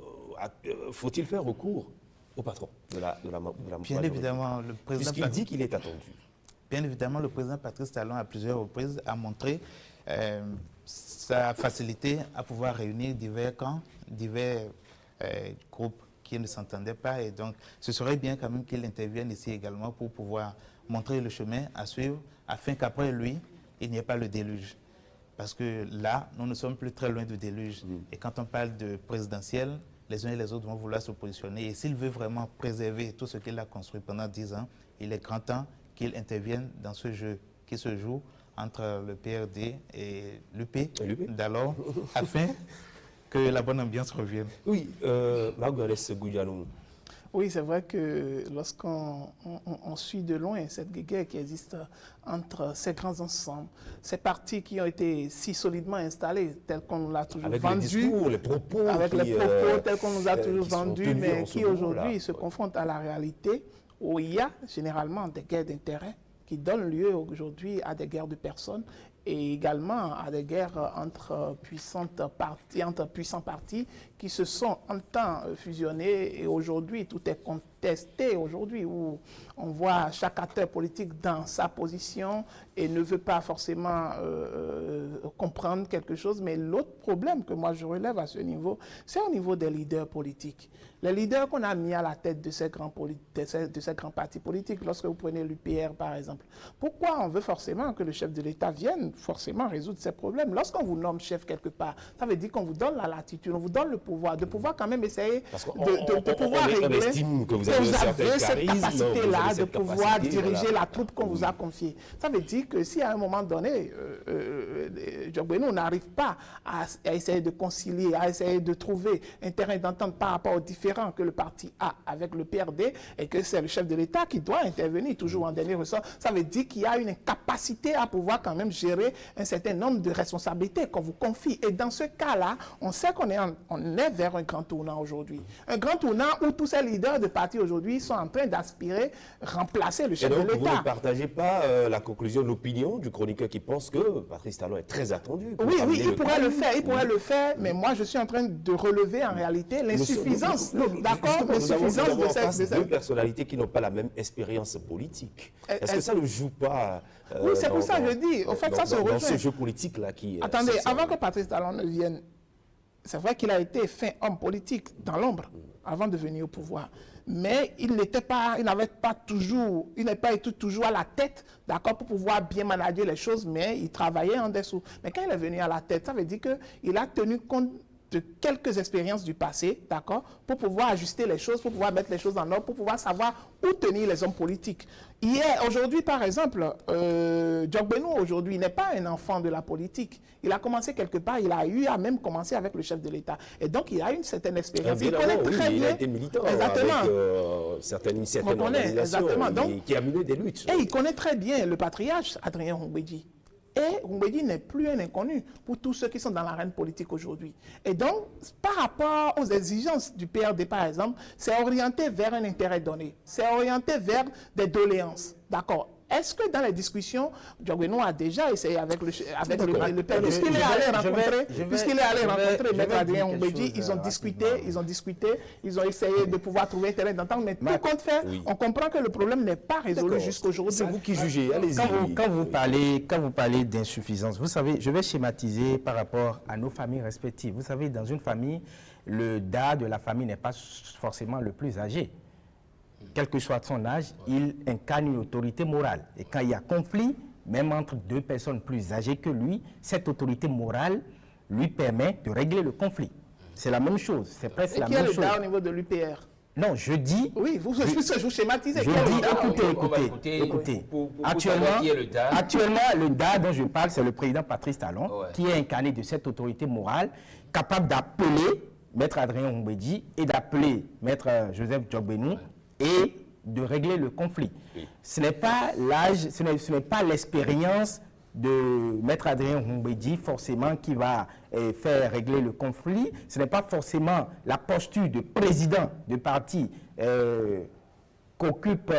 faut-il faire recours au patron de la Bien évidemment, le président puisqu'il dit qu'il est attendu. Bien évidemment, le président Patrice Talon, à plusieurs reprises, a montré sa facilité à pouvoir réunir divers camps, divers groupes qui ne s'entendaient pas. Et donc, ce serait bien quand même qu'il intervienne ici également pour pouvoir montrer le chemin à suivre, afin qu'après lui, il n'y ait pas le déluge. Parce que là, nous ne sommes plus très loin du déluge. Et quand on parle de présidentiel, les uns et les autres vont vouloir se positionner. Et s'il veut vraiment préserver tout ce qu'il a construit pendant 10 ans, il est grand temps qu'il intervienne dans ce jeu qui se joue entre le PRD et l'UP d'alors, afin que la bonne ambiance revienne. Oui, Margaret Goudianou. Oui, c'est vrai que lorsqu'on suit de loin cette guerre qui existe entre ces grands ensembles, ces partis qui ont été si solidement installés, tels qu'on nous l'a toujours vendu, avec les discours, les propos, tels qu'on nous a toujours vendus, mais qui aujourd'hui se confrontent à la réalité où il y a généralement des guerres d'intérêts qui donnent lieu aujourd'hui à des guerres de personnes et également à des guerres entre puissants partis qui se sont en temps fusionnés et aujourd'hui tout est contesté aujourd'hui où on voit chaque acteur politique dans sa position et ne veut pas forcément comprendre quelque chose. Mais l'autre problème que moi je relève à ce niveau, c'est au niveau des leaders politiques. Les leaders qu'on a mis à la tête de ces grands partis politiques, lorsque vous prenez l'UPR par exemple, pourquoi on veut forcément que le chef de l'État vienne forcément résoudre ces problèmes? Lorsqu'on vous nomme chef quelque part, ça veut dire qu'on vous donne la latitude, on vous donne le pouvoir, de pouvoir quand même essayer de pouvoir régler, que vous avez cette capacité-là de pouvoir diriger la troupe qu'on vous a confiée. Ça veut dire que si à un moment donné, on n'arrive pas à essayer de concilier, à essayer de trouver un terrain d'entente par rapport aux différents que le parti a avec le PRD et que c'est le chef de l'État qui doit intervenir toujours en dernier ressort, ça veut dire qu'il y a une incapacité à pouvoir quand même gérer un certain nombre de responsabilités qu'on vous confie. Et dans ce cas-là, on sait qu'on est vers un grand tournant aujourd'hui. Un grand tournant où tous ces leaders de partis aujourd'hui sont en train d'aspirer remplacer le chef de l'État. Vous ne partagez pas la conclusion de l'opinion du chroniqueur qui pense que Patrice Talon est très attendu? Oui, il pourrait le faire, mais moi je suis en train de relever en réalité l'insuffisance. D'accord, l'insuffisance de ces deux personnalités qui n'ont pas la même expérience politique. Est-ce que ça ne joue pas oui, c'est pour ça que je dis. En fait, ça se rejoint. Dans ce jeu politique-là qui... Attendez, avant que Patrice Talon ne vienne, c'est vrai qu'il a été fin homme politique dans l'ombre avant de venir au pouvoir. Mais il n'est pas été toujours à la tête, d'accord, pour pouvoir bien manager les choses, mais il travaillait en dessous. Mais quand il est venu à la tête, ça veut dire qu'il a tenu compte de quelques expériences du passé, d'accord, pour pouvoir ajuster les choses, pour pouvoir mettre les choses en ordre, pour pouvoir savoir où tenir les hommes politiques. Aujourd'hui, par exemple, Djokbenou, aujourd'hui, n'est pas un enfant de la politique. Il a commencé quelque part, il a eu à même commencer avec le chef de l'État. Et donc, il a une certaine expérience. Il connaît très bien. Il a été militant avec certaines organisations qui a mené des luttes. Et il connaît très bien le patriarche, Adrien Humbedji. Et Humbedji n'est plus un inconnu pour tous ceux qui sont dans l'arène politique aujourd'hui. Et donc, par rapport aux exigences du PRD, par exemple, c'est orienté vers un intérêt donné. C'est orienté vers des doléances. D'accord. Est-ce que dans les discussions, Djokbenou a déjà essayé avec le PRD, puisqu'il est allé rencontrer Maître Adrien Humbedji, ils ont discuté, ils ont essayé de pouvoir trouver un terrain d'entente, mais tout compte fait, on comprend que le problème n'est pas résolu jusqu'aujourd'hui. C'est vous qui jugez, allez-y. Quand vous parlez d'insuffisance, vous savez, je vais schématiser par rapport à nos familles respectives. Vous savez, dans une famille, le DA de la famille n'est pas forcément le plus âgé. Quel que soit son âge, il incarne une autorité morale. Et quand il y a conflit, même entre deux personnes plus âgées que lui, cette autorité morale lui permet de régler le conflit. C'est la même chose, c'est presque la même chose. Et qui est le DA au niveau de l'UPR? Non, je dis... Oui, vous schématisez. Je dis, écoutez. Actuellement, le DA dont je parle, c'est le président Patrice Talon, qui est incarné de cette autorité morale, capable d'appeler Maître Adrien Humbedji et d'appeler Maître Joseph Djokbenou et de régler le conflit. Ce n'est pas l'âge, ce n'est pas l'expérience de Maître Adrien Humbedji forcément qui va faire régler le conflit. Ce n'est pas forcément la posture de président de parti qu'occupe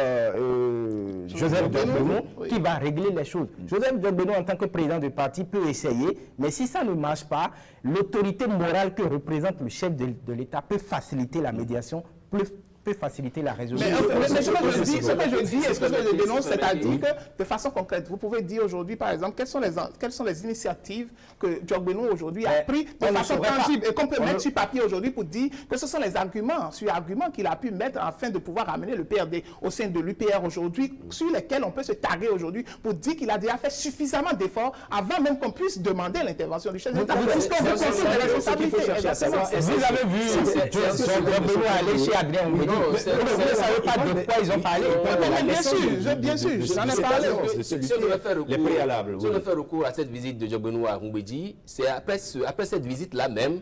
Joseph Djokbenou qui va régler les choses. Joseph Djokbenou, en tant que président de parti, peut essayer, mais si ça ne marche pas, l'autorité morale que représente le chef de l'État peut faciliter la médiation, peut faciliter la résolution. Mais ce que je dis et ce que je dénonce, c'est-à-dire que de façon concrète, vous pouvez dire aujourd'hui, par exemple, quelles sont les initiatives que Djokbenou aujourd'hui a pris de façon tangible et qu'on peut mettre sur papier aujourd'hui pour dire que ce sont les arguments qu'il a pu mettre afin de pouvoir amener le PRD au sein de l'UPR aujourd'hui, sur lesquels on peut se taguer aujourd'hui pour dire qu'il a déjà fait suffisamment d'efforts avant même qu'on puisse demander l'intervention du chef de l'État. Vous avez vu Djokbenou aller chez Adrien Humbedji Non, Vous ne savez pas de quoi ils ont parlé. Bien sûr, j'en ai parlé. Si on devait faire recours, les préalables. si on devait faire recours à cette visite de Djobenoua à Ngoumbedji, c'est après cette visite-là même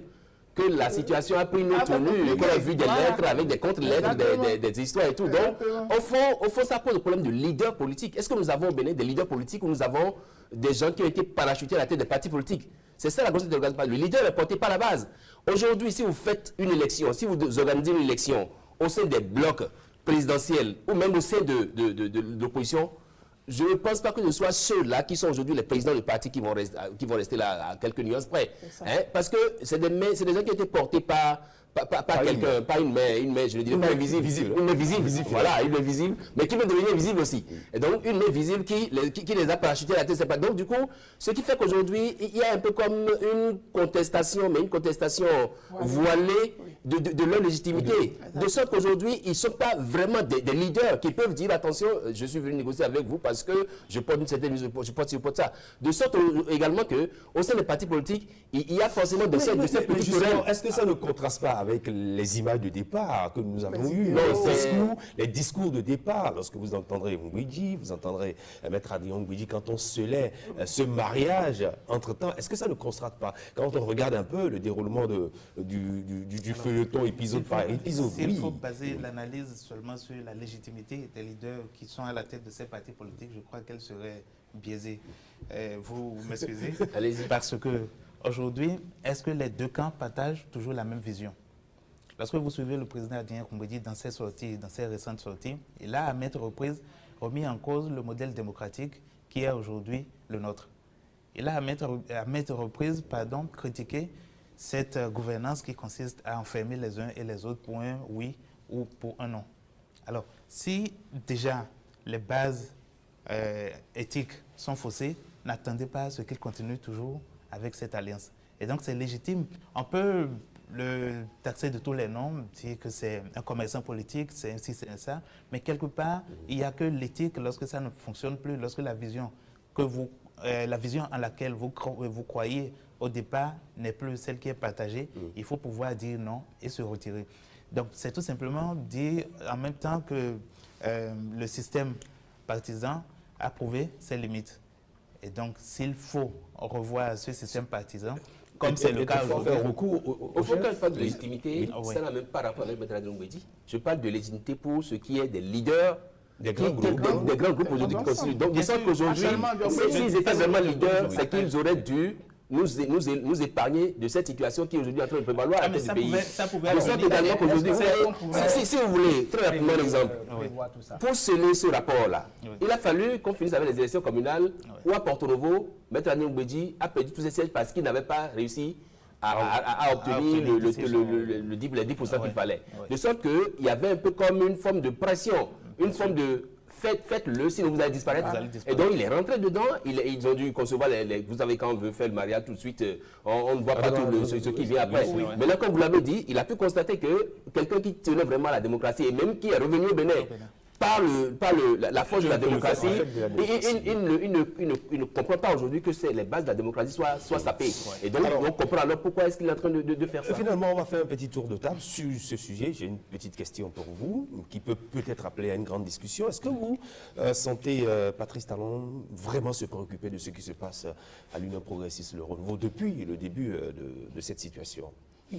que la situation a pris une autre tournure, qu'on a vu des lettres avec des contre-lettres, des histoires et tout. Donc, au fond, ça pose le problème de leader politique. Est-ce que nous avons au Bénin des leaders politiques ou nous avons des gens qui ont été parachutés à la tête des partis politiques? C'est ça la grosse interrogation. Le leader est porté par la base. Aujourd'hui, si vous faites une élection, si vous organisez une élection au sein des blocs présidentiels ou même au sein de l'opposition, je ne pense pas que ce soit ceux-là qui sont aujourd'hui les présidents de parti qui vont rester là à quelques nuances près. Hein? Parce que c'est des gens qui ont été portés par quelqu'un, pas une main, je ne dirais pas invisible, une main visible, voilà, une main visible, mais qui peut devenir visible aussi. Et donc, une main visible qui les a parachutés à la tête, c'est pas. Donc, du coup, ce qui fait qu'aujourd'hui, il y a un peu comme une contestation, mais une contestation voilée de leur légitimité. De sorte qu'aujourd'hui, ils ne sont pas vraiment des leaders qui peuvent dire, attention, je suis venu négocier avec vous parce que je porte une certaine vision, je porte ça. De sorte également qu'au sein des partis politiques, il y a forcément de ces petits justement, est-ce que ça ne contraste pas avec les images de départ que nous avons eues, les discours de départ, lorsque vous entendrez Ngoumbedji, vous entendrez Maître Adrien Ngoumbedji, quand on scellait ce mariage entre-temps, est-ce que ça ne contraste pas? Quand on regarde un peu le déroulement du feuilleton épisode par épisode. S'il faut baser l'analyse seulement sur la légitimité des leaders qui sont à la tête de ces partis politiques, je crois qu'elle serait biaisée. Vous m'excusez? Allez-y. Parce que aujourd'hui, est-ce que les deux camps partagent toujours la même vision? Lorsque vous suivez le président Adrien Ngoumbedji dans ses sorties, dans ses récentes sorties, il a à maintes reprises remis en cause le modèle démocratique qui est aujourd'hui le nôtre. Il a à maintes reprises critiqué cette gouvernance qui consiste à enfermer les uns et les autres pour un oui ou pour un non. Alors, si déjà les bases éthiques sont faussées, n'attendez pas à ce qu'il continue toujours avec cette alliance. Et donc, c'est légitime. On peut le taxer de tous les noms, dire que c'est un commerçant politique, c'est ainsi, c'est ça, mais quelque part, il n'y a que l'éthique lorsque ça ne fonctionne plus, lorsque la vision en laquelle vous croyez au départ n'est plus celle qui est partagée, il faut pouvoir dire non et se retirer. Donc, c'est tout simplement dire en même temps que le système partisan a prouvé ses limites. Et donc, s'il faut revoir ce système partisan, comme c'est le cas aujourd'hui. Au fond, quand je parle de légitimité, ça n'a même pas rapport avec M. Adrien Ngoumbedji. Je parle de légitimité pour ce qui est des leaders, des grands groupes aujourd'hui qui constituent. Donc, de sorte qu'aujourd'hui, s'ils étaient vraiment leaders, c'est qu'ils auraient dû nous épargner de cette situation qui est aujourd'hui en train de prévaloir à la tête du pays. De sorte également qu'aujourd'hui, si vous voulez, très rapidement un exemple, pour sceller ce rapport-là, il a fallu qu'on finisse avec les élections communales où à Porto Novo, M. Adrien Ngoumbedji a perdu tous ses sièges parce qu'il n'avait pas réussi à obtenir les 10% qu'il fallait. De sorte qu'il y avait un peu comme une forme de pression, une forme de faites-le, sinon vous allez disparaître. Et donc il est rentré dedans, ils ont dû concevoir, vous savez quand on veut faire le mariage tout de suite, on ne voit pas tout ce qui vient après. Mais là, comme vous l'avez dit, il a pu constater que quelqu'un qui tenait vraiment à la démocratie et même qui est revenu au Bénin par la force de la démocratie, il ne comprend pas aujourd'hui que les bases de la démocratie soient sapées. Et donc on comprend alors pourquoi est-ce qu'il est en train de faire ça. Finalement, on va faire un petit tour de table sur ce sujet. J'ai une petite question pour vous qui peut peut-être appeler à une grande discussion. Est-ce que vous sentez Patrice Talon vraiment se préoccuper de ce qui se passe à l'Union progressiste Le Renouveau depuis le début de cette situation?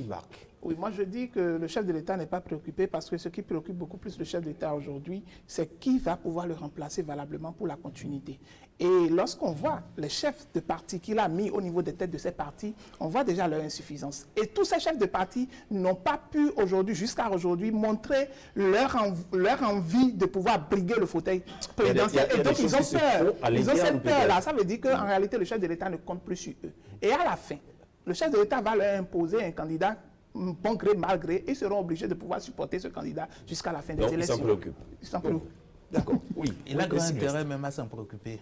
Marc. Oui, moi je dis que le chef de l'État n'est pas préoccupé parce que ce qui préoccupe beaucoup plus le chef de l'État aujourd'hui, c'est qui va pouvoir le remplacer valablement pour la continuité. Et lorsqu'on voit les chefs de parti qu'il a mis au niveau des têtes de ces partis, on voit déjà leur insuffisance. Et tous ces chefs de parti n'ont pas pu aujourd'hui, jusqu'à aujourd'hui, montrer leur envie de pouvoir briguer le fauteuil présidentiel. Et donc ils ont peur. Ils ont cette peur-là. Ça veut dire qu'en réalité, le chef de l'État ne compte plus sur eux. Et à la fin, le chef de l'État va leur imposer un candidat, bon gré, mal gré, et ils seront obligés de pouvoir supporter ce candidat jusqu'à la fin des élections. Ils s'en préoccupent. Ils s'en préoccupent. D'accord. Oui. Il a grand intérêt même à s'en préoccuper.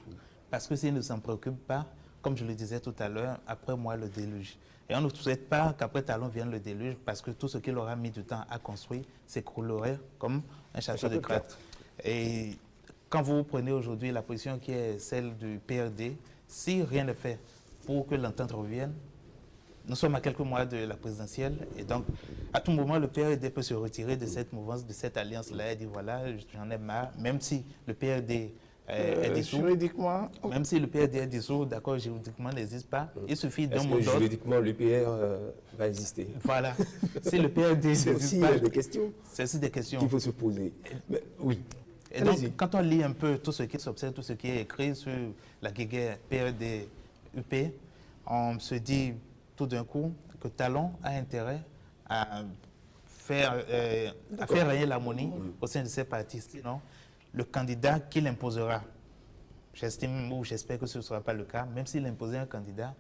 Parce que s'il ne s'en préoccupe pas, comme je le disais tout à l'heure, après moi le déluge. Et on ne souhaite pas qu'après Talon vienne le déluge, parce que tout ce qu'il aura mis du temps à construire s'écroulerait comme un château de cartes. Et quand vous prenez aujourd'hui la position qui est celle du PRD, si rien n'est fait pour que l'entente revienne, nous sommes à quelques mois de la présidentielle et donc à tout moment le PRD peut se retirer de cette mouvance, de cette alliance-là et dire voilà, j'en ai marre, même si le PRD est dissous. Juridiquement, Même si le PRD est dissous, d'accord, juridiquement n'existe pas, il suffit d'un Est-ce mot que d'ordre. juridiquement l'UPR va exister? Voilà. Si le PRD C'est n'existe aussi pas, des questions c'est aussi des questions. qu'il faut se poser. Mais, oui. Et donc, Allez-y. quand on lit un peu tout ce qui s'observe, tout ce qui est écrit sur la guéguerre PRD-UP, on se dit tout d'un coup que Talon a intérêt à faire régner l'harmonie au sein de ces partis. Sinon, le candidat qu'il imposera, j'estime ou j'espère que ce ne sera pas le cas, même s'il imposait un candidat,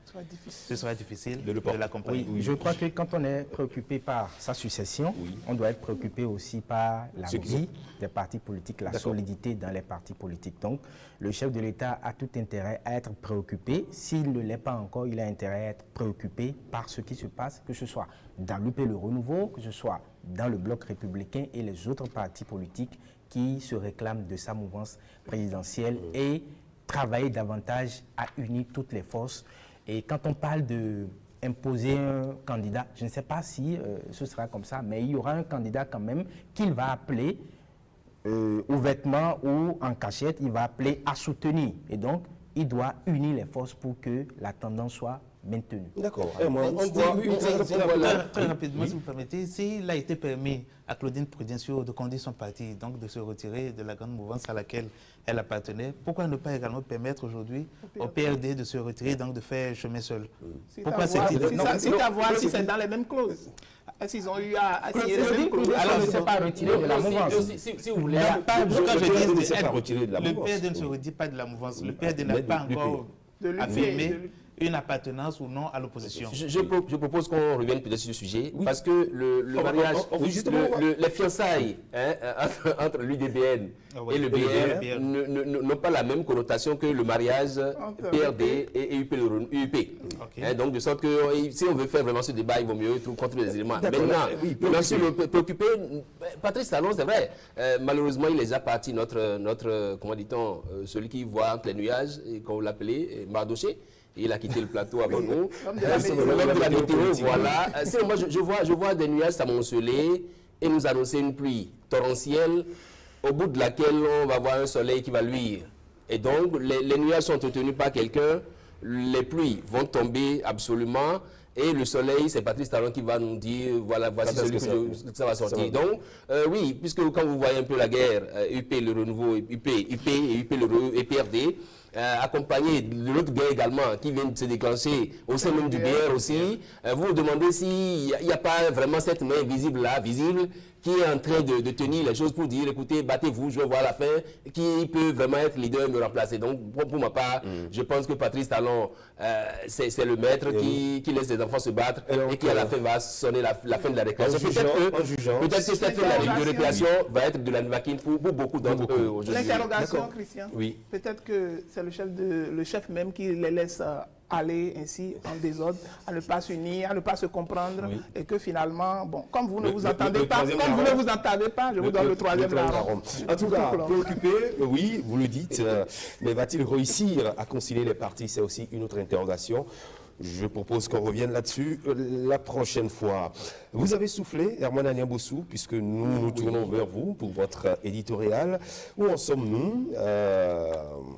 ce sera difficile De le de porter. l'accompagner. Je crois que quand on est préoccupé par sa succession, on doit être préoccupé aussi par la Ce qui- vie des partis politiques, la D'accord. solidité dans les partis politiques. Donc, le chef de l'État a tout intérêt à être préoccupé. S'il ne l'est pas encore, il a intérêt à être préoccupé par ce qui se passe, que ce soit dans l'UP Le Renouveau, que ce soit dans le Bloc républicain et les autres partis politiques qui se réclament de sa mouvance présidentielle et travailler davantage à unir toutes les forces. Et quand on parle d'imposer un candidat, je ne sais pas si ce sera comme ça, mais il y aura un candidat quand même qu'il va appeler ouvertement ou en cachette, il va appeler à soutenir. Et donc, il doit unir les forces pour que la tendance soit maintenue. D'accord. Très rapidement, si vous permettez, s'il a été permis à Claudine Prudencio de conduire son parti, donc de se retirer de la grande mouvance à laquelle elle appartenait, pourquoi ne pas également permettre aujourd'hui au PRD de se retirer, donc de faire chemin seul? Pourquoi c'est si c'est dans les mêmes clauses. S'ils ont eu à signer les mêmes clauses. Alors, ne s'est pas retiré de la mouvance. Si vous voulez, Je ne sais pas retirer de la le mouvance. PRD ne se retire pas de la mouvance. Le PRD n'a pas encore De l'UP, affirmé de l'UP. une appartenance ou non à l'opposition. je propose qu'on revienne peut-être sur ce sujet, parce que le mariage, oui, justement, les fiançailles entre l'UDBN et le BR n'ont pas la même connotation que le mariage PRD et UP. Donc de sorte que si on veut faire vraiment ce débat, il vaut mieux contre les éléments. Maintenant, bien sûr, préoccupé, Patrice Talon, c'est vrai, malheureusement il est déjà parti, notre comment dit-on, celui qui voit entre les nuages, comme on l'appelait, Mardoché. Il a quitté le plateau avant nous. L'homme de la météo. L'homme de la météo, voilà. Moi, je vois des nuages s'amonceler et nous annoncer une pluie torrentielle au bout de laquelle on va voir un soleil qui va luire. Et donc, les nuages sont entretenus par quelqu'un, les pluies vont tomber absolument. Et le soleil, c'est Patrice Talon qui va nous dire, voilà, voici celui que ça va sortir. Donc, oui, puisque quand vous voyez un peu la guerre, UP, le renouveau, UP et UP, le PRD, accompagné de l'autre guerre également qui vient de se déclencher au sein même du BR aussi, vous vous demandez s'il n'y a pas vraiment cette main visible-là, visible, qui est en train de tenir les choses pour dire, écoutez, battez-vous, je vais voir la fin, qui peut vraiment être leader et me remplacer. Donc, pour ma part, je pense que Patrice Talon, c'est le maître qui laisse les enfants se battre et qui à la fin va sonner la fin de la récréation. Peut-être que cette fin de récréation va être de la vaquine pour beaucoup d'entre eux aujourd'hui. L'interrogation, Christian. Oui. Peut-être que c'est le chef même qui les laisse aller ainsi en désordre, à ne pas s'unir, à ne pas se comprendre, et que finalement, bon, comme vous ne vous entendez pas, je vous donne le troisième larron. En tout cas, préoccupé, oui, vous le dites, mais va-t-il réussir à concilier les partis? C'est aussi une autre interrogation. Je propose qu'on revienne là-dessus la prochaine fois. Vous avez soufflé, Herman Agnamboussou, puisque nous nous tournons vers vous pour votre éditorial. Où en sommes-nous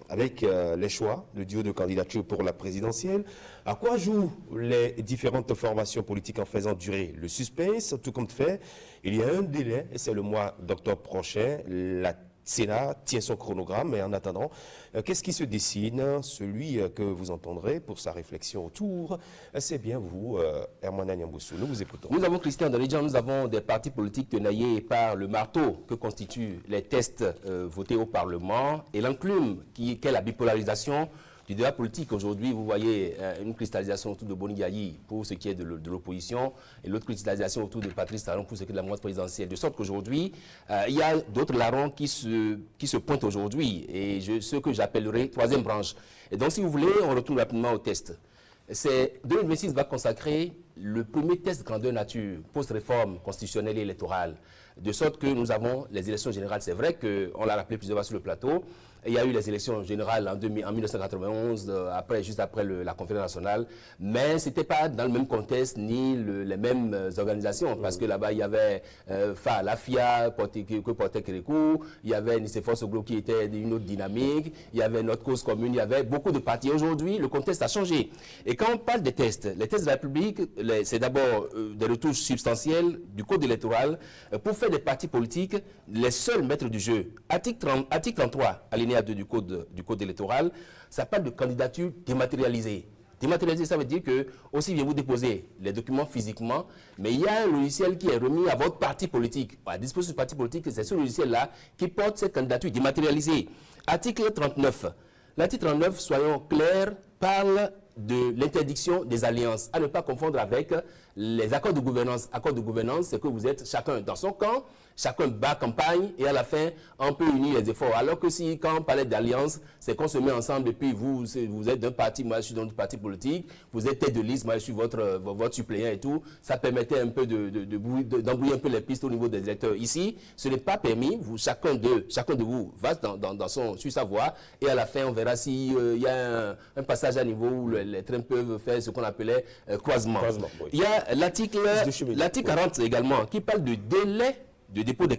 avec les choix, le duo de candidature pour la présidentielle? À quoi jouent les différentes formations politiques en faisant durer le suspense? Tout comme fait, il y a un délai, et c'est le mois d'octobre prochain. La Sénat tient son chronogramme, mais en attendant, qu'est-ce qui se dessine? Celui que vous entendrez pour sa réflexion autour, c'est bien vous, Herman Agnamboussou. Nous vous écoutons. Nous avons, Christian Daridjan, nous avons des partis politiques tenaillés par le marteau que constituent les tests votés au Parlement et l'enclume qui est la bipolarisation du débat politique. Aujourd'hui, vous voyez une cristallisation autour de Boni Yayi pour ce qui est de l'opposition et l'autre cristallisation autour de Patrice Talon pour ce qui est de la mouvance présidentielle. De sorte qu'aujourd'hui, il y a d'autres larrons qui se pointent aujourd'hui et ce que j'appellerai troisième branche. Et donc, si vous voulez, on retourne rapidement au test. 2026 va consacrer le premier test grandeur nature, post-réforme constitutionnelle et électorale. de sorte que nous avons les élections générales. C'est vrai qu'on l'a rappelé plusieurs fois sur le plateau. Il y a eu les élections générales en 1991, juste après la conférence nationale, mais ce n'était pas dans le même contexte ni les mêmes organisations, parce que là-bas, il y avait la FIA, que portait Kérékou, il y il y avait Nicéphore Soglo qui était d'une autre dynamique, il y avait notre cause commune, il y avait beaucoup de partis. Aujourd'hui, le contexte a changé. Et quand on parle des tests, les tests de la République, c'est d'abord des retouches substantielles du code électoral pour faire des partis politiques les seuls maîtres du jeu. Article 33, alinéa 2 du code électoral, ça parle de candidature dématérialisée. Dématérialisé, ça veut dire que, aussi bien vous déposez les documents physiquement, mais il y a un logiciel qui est remis à votre parti politique, à disposition du parti politique, c'est ce logiciel-là qui porte cette candidature dématérialisée. Article 39. L'article 39, soyons clairs, parle de l'interdiction des alliances, à ne pas confondre avec les accords de gouvernance. Accords de gouvernance, c'est que vous êtes chacun dans son camp, chacun bat campagne et à la fin, on peut unir les efforts. Alors que si, quand on parlait d'alliance, c'est qu'on se met ensemble et puis vous êtes d'un parti, moi je suis dans un parti politique, vous êtes tête de liste, moi je suis votre suppléant et tout. Ça permettait un peu d'embrouiller un peu les pistes au niveau des électeurs. Ici, ce n'est pas permis. Chacun de vous va sur sa voie et à la fin, on verra s'il y a un passage à niveau où les trains peuvent faire ce qu'on appelait croisement. Oui. Il y a l'article 40 également qui parle de délai de dépôt des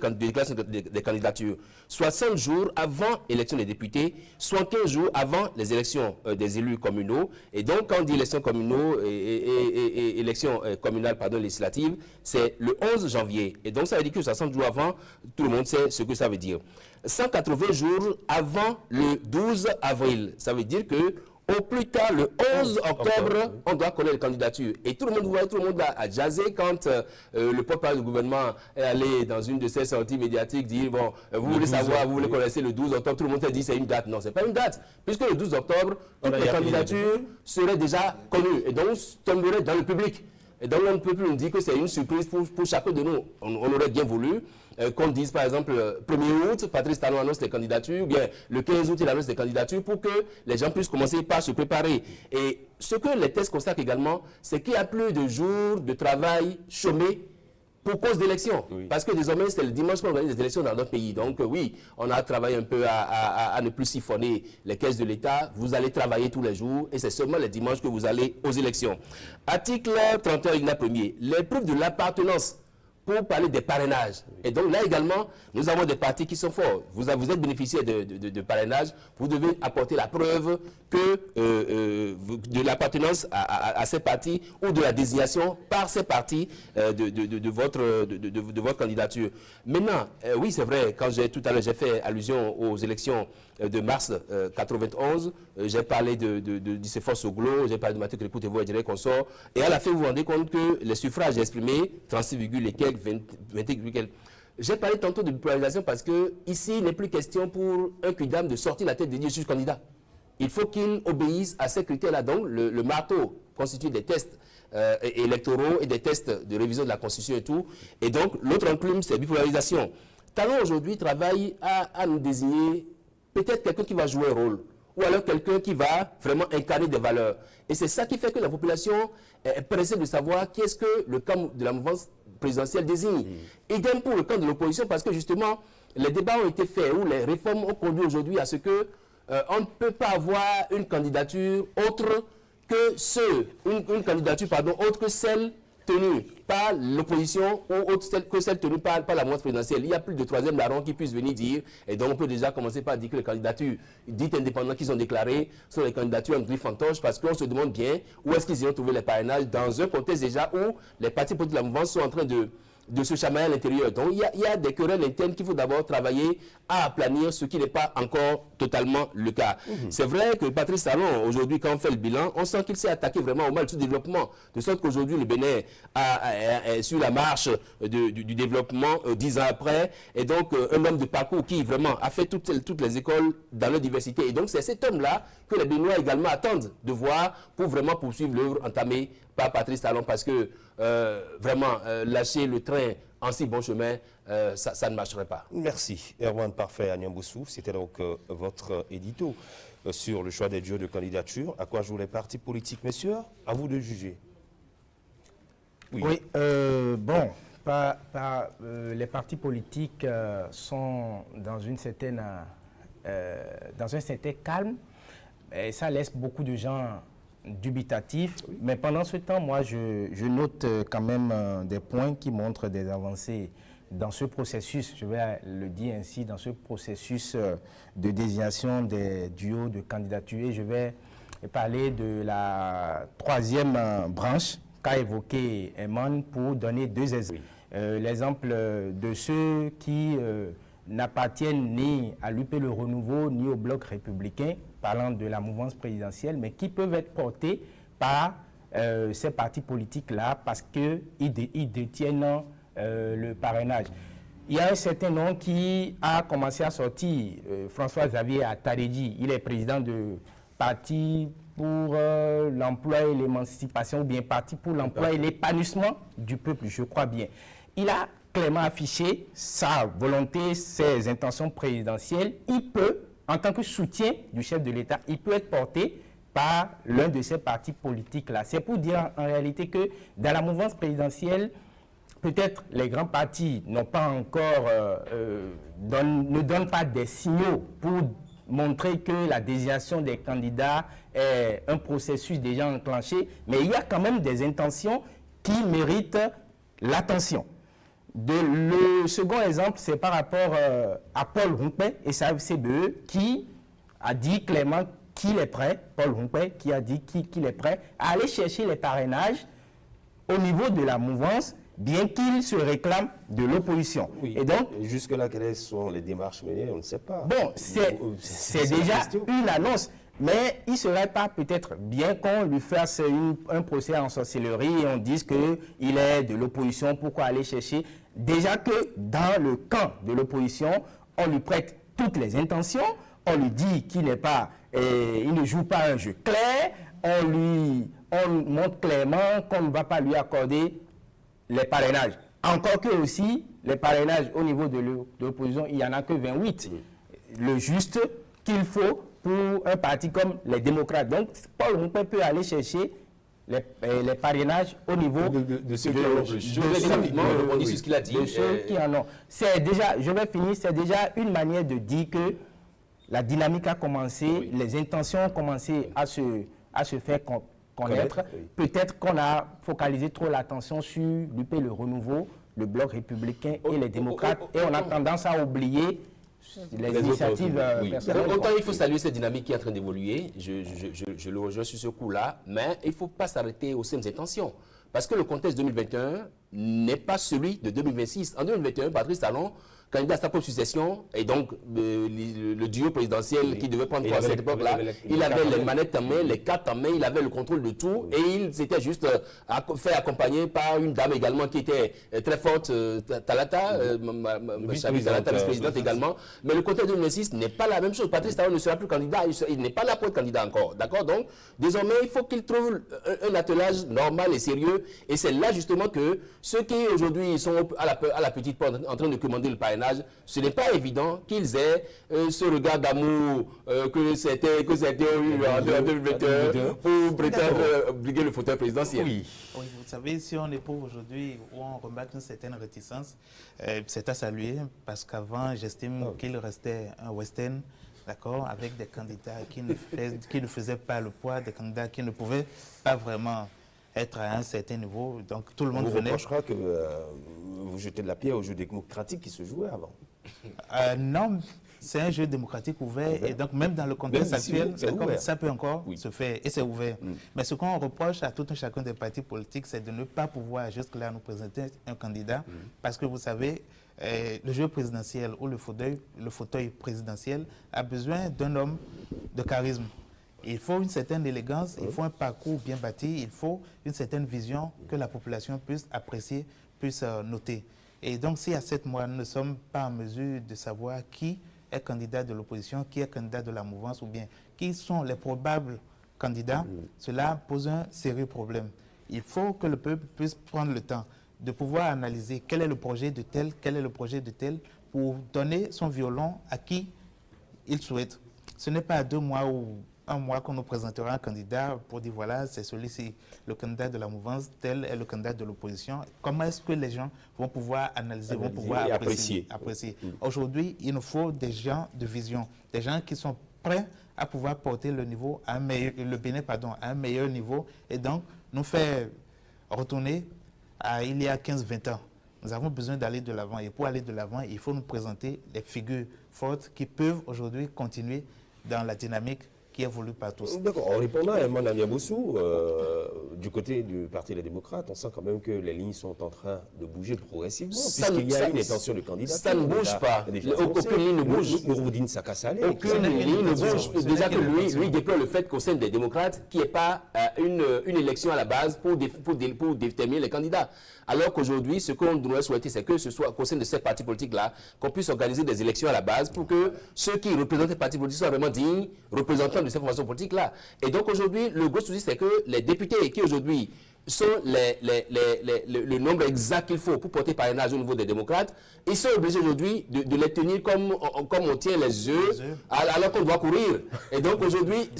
candidatures, 60 jours avant l'élection des députés, 75 jours avant les élections des élus communaux. Et donc, quand on dit élections communaux et élections communales, législatives, c'est le 11 janvier. Et donc, ça veut dire que 60 jours avant, tout le monde sait ce que ça veut dire. 180 jours avant le 12 avril, ça veut dire que au plus tard, le 11 octobre, on doit connaître les candidatures. Et tout le monde a jazzé quand le porte-parole du gouvernement est allé dans une de ses sorties médiatiques dire, bon, vous voulez savoir, vous voulez connaître le 12 octobre, tout le monde s'est dit c'est une date. Non, ce n'est pas une date. Puisque le 12 octobre, toutes les candidatures seraient déjà connues et donc tomberaient dans le public. Et donc on ne peut plus nous dire que c'est une surprise pour chacun de nous. On aurait bien voulu qu'on dise par exemple le 1er août, Patrice Talon annonce les candidatures, ou bien le 15 août, il annonce les candidatures pour que les gens puissent commencer par se préparer. Et ce que les tests constatent également, c'est qu'il y a plus de jours de travail chômés pour cause d'élections. Oui. Parce que désormais, c'est le dimanche qu'on organise les élections dans notre pays. Donc oui, on a travaillé un peu à ne plus siphonner les caisses de l'État. Vous allez travailler tous les jours et c'est seulement les dimanches que vous allez aux élections. Article 31, alinéa 1er, les preuves de l'appartenance pour parler des parrainages. Et donc là également, nous avons des partis qui sont forts. Vous êtes bénéficiaire de parrainage, vous devez apporter la preuve que de l'appartenance à ces partis ou de la désignation par ces partis de votre candidature. Maintenant, oui c'est vrai, quand tout à l'heure j'ai fait allusion aux élections de mars 91, j'ai parlé de Nicéphore Soglo, j'ai parlé de Mathieu Kérékou, et Dirait Consort, et à la fin vous vous rendez compte que les suffrages exprimés, 36, et quelques, 20 quelques. J'ai parlé tantôt de bipolarisation parce que ici il n'est plus question pour un quidam de sortir la tête des juges candidats. Il faut qu'il obéisse à ces critères-là. Donc le marteau constitue des tests électoraux et des tests de révision de la Constitution et tout. Et donc l'autre enclume, c'est bipolarisation. Talon aujourd'hui travaille à nous désigner peut-être quelqu'un qui va jouer un rôle, ou alors quelqu'un qui va vraiment incarner des valeurs. Et c'est ça qui fait que la population est pressée de savoir qui est-ce que le camp de la mouvance présidentielle désigne. Idem pour le camp de l'opposition, parce que justement, les débats ont été faits, ou les réformes ont conduit aujourd'hui à ce que on ne peut pas avoir une candidature autre que autre que celle tenue par l'opposition ou autre que celle tenue par la mouvance présidentielle. Il n'y a plus de troisième larron qui puisse venir dire, et donc on peut déjà commencer par dire que les candidatures dites indépendantes qui sont déclarées sont les candidatures en griffe fantoche, parce qu'on se demande bien où est-ce qu'ils ont trouvé les parrainages dans un contexte déjà où les partis politiques de la mouvance sont en train de se chamailler à l'intérieur. Donc il y a des querelles internes qu'il faut d'abord travailler à aplanir, ce qui n'est pas encore totalement le cas. C'est vrai que Patrice Talon, aujourd'hui, quand on fait le bilan, on sent qu'il s'est attaqué vraiment au mal du développement, de sorte qu'aujourd'hui, le Bénin est sur la marche du développement 10 ans après, et donc un homme de parcours qui vraiment a fait toutes les écoles dans leur diversité. Et donc c'est cet homme-là que les Béninois également attendent de voir pour vraiment poursuivre l'œuvre entamée par Patrice Talon, parce que vraiment lâcher le train en si bon chemin, ça ne marcherait pas. Merci. Erwan Parfait Agnamboussou, c'était donc votre édito sur le choix des duos de candidature. À quoi jouent les partis politiques, messieurs? À vous de juger. Oui, bon, Les partis politiques sont dans un certain calme, et ça laisse beaucoup de gens dubitatifs. Mais pendant ce temps, moi, je note quand même des points qui montrent des avancées dans ce processus, je vais le dire ainsi, dans ce processus de désignation des duos de candidature. Et je vais parler de la troisième branche qu'a évoqué Eman pour donner deux exemples. L'exemple de ceux qui n'appartiennent ni à l'UP Le Renouveau ni au Bloc républicain, parlant de la mouvance présidentielle, mais qui peuvent être portés par ces partis politiques-là parce qu'ils détiennent le parrainage. Il y a un certain nom qui a commencé à sortir, François-Xavier Atarédi. Il est président de Parti pour l'emploi et l'émancipation, ou bien Parti pour l'emploi et l'épanouissement du peuple, je crois bien. Il a clairement affiché sa volonté, ses intentions présidentielles. Il peut, en tant que soutien du chef de l'État, il peut être porté par l'un de ces partis politiques-là. C'est pour dire en réalité que dans la mouvance présidentielle, peut-être les grands partis n'ont pas encore, ne donnent pas des signaux pour montrer que la désignation des candidats est un processus déjà enclenché, mais il y a quand même des intentions qui méritent l'attention. Le second exemple, c'est par rapport à Paul Rumpé et sa FCBE qui a dit clairement qu'il est prêt, Paul Rumpé qui a dit qu'il est prêt à aller chercher les parrainages au niveau de la mouvance, bien qu'il se réclame de l'opposition. Oui. Et donc, jusque-là, quelles sont les démarches menées? On ne sait pas. Bon, c'est déjà une annonce, mais il ne serait pas peut-être bien qu'on lui fasse un procès en sorcellerie et on dise qu'il est de l'opposition, pourquoi aller chercher? Déjà que dans le camp de l'opposition, on lui prête toutes les intentions, on lui dit qu'il n'est pas, il ne joue pas un jeu clair, on montre clairement qu'on ne va pas lui accorder les parrainages. Encore que aussi, les parrainages au niveau de l'opposition, il n'y en a que 28. Le juste qu'il faut pour un parti comme les démocrates. Donc, Paul Rumpé peut aller chercher les parrainages au niveau de ceux qui en ont plus. Je vais rapidement rebondir sur ce qu'il a dit. De ceux qui en ont. C'est déjà, je vais finir, c'est déjà une manière de dire que la dynamique a commencé, les intentions ont commencé à se faire connaître. Peut-être qu'on a focalisé trop l'attention sur l'UP Le Renouveau, le Bloc républicain et les démocrates, et on a tendance à oublier les initiatives personnelles. Autant il faut saluer cette dynamique qui est en train d'évoluer, je le rejoins sur ce coup-là, mais il ne faut pas s'arrêter aux mêmes intentions. Parce que le contexte 2021 n'est pas celui de 2026. En 2021, Patrice Talon, candidat à sa propre succession, et donc le duo présidentiel qui devait prendre à cette époque-là, il avait les manettes en main, les cartes en main, il avait le contrôle de tout, et il s'était juste fait accompagner par une dame également qui était très forte, Talata, vice-présidente également. Mais le contexte 2026 n'est pas la même chose. Patrice Talon ne sera plus candidat, il n'est pas là pour être candidat encore. D'accord? Donc, désormais, il faut qu'il trouve un attelage normal et sérieux, et c'est là justement que ceux qui aujourd'hui sont à la petite porte en train de commander le parrainage, ce n'est pas évident qu'ils aient ce regard d'amour que c'était en 2021 pour prétendre briguer le fauteuil présidentiel. Oui, vous savez, si on éprouve aujourd'hui où on remarque une certaine réticence, c'est à saluer parce qu'avant, j'estime qu'il restait un western, d'accord, avec des candidats qui ne faisaient pas le poids, des candidats qui ne pouvaient pas vraiment être à un certain niveau, donc tout le monde venait. On reprochera que vous jetez de la pierre au jeu démocratique qui se jouait avant. Non, c'est un jeu démocratique ouvert, et donc même dans le contexte actuel, ça peut encore se faire, et c'est ouvert. Mais ce qu'on reproche à tout un chacun des partis politiques, c'est de ne pas pouvoir jusque-là nous présenter un candidat, parce que vous savez, le jeu présidentiel ou le fauteuil présidentiel a besoin d'un homme de charisme. Il faut une certaine élégance, il faut un parcours bien bâti, il faut une certaine vision que la population puisse apprécier, puisse noter. Et donc, si à 7 mois, nous ne sommes pas en mesure de savoir qui est candidat de l'opposition, qui est candidat de la mouvance, ou bien qui sont les probables candidats, cela pose un sérieux problème. Il faut que le peuple puisse prendre le temps de pouvoir analyser quel est le projet de tel, quel est le projet de tel, pour donner son violon à qui il souhaite. Ce n'est pas à 2 mois ou un mois qu'on nous présentera un candidat pour dire voilà, c'est celui-ci, le candidat de la mouvance, tel est le candidat de l'opposition. Comment est-ce que les gens vont pouvoir analyser, vont pouvoir et apprécier. apprécier. Aujourd'hui, il nous faut des gens de vision, des gens qui sont prêts à pouvoir porter le niveau à un meilleur, le Bénin à un meilleur niveau et donc nous faire retourner à il y a 15-20 ans. Nous avons besoin d'aller de l'avant et pour aller de l'avant, il faut nous présenter des figures fortes qui peuvent aujourd'hui continuer dans la dynamique qui est voulue par tous. D'accord. En répondant à Emmanuel Niaboussou, du côté du Parti des démocrates, on sent quand même que les lignes sont en train de bouger progressivement, puisqu'il y a une intention de candidature. Ça ne bouge pas. Aucune ligne ne bouge. Nouroudine Sakassale. Aucune ligne ne bouge. Déjà que lui déplore le fait qu'au sein des démocrates, qu'il n'y ait pas une élection à la base pour déterminer les candidats. Alors qu'aujourd'hui, ce qu'on devrait souhaiter, c'est que ce soit qu'au sein de ces partis politiques-là, qu'on puisse organiser des élections à la base pour que ceux qui représentent les partis politiques soient vraiment dignes représentants de ces formations politiques-là. Et donc aujourd'hui, le gros souci, c'est que les députés qui aujourd'hui sont le nombre exact qu'il faut pour porter parrainage au niveau des démocrates, ils sont obligés aujourd'hui de les tenir comme on tient les œufs alors qu'on doit courir. Et donc aujourd'hui,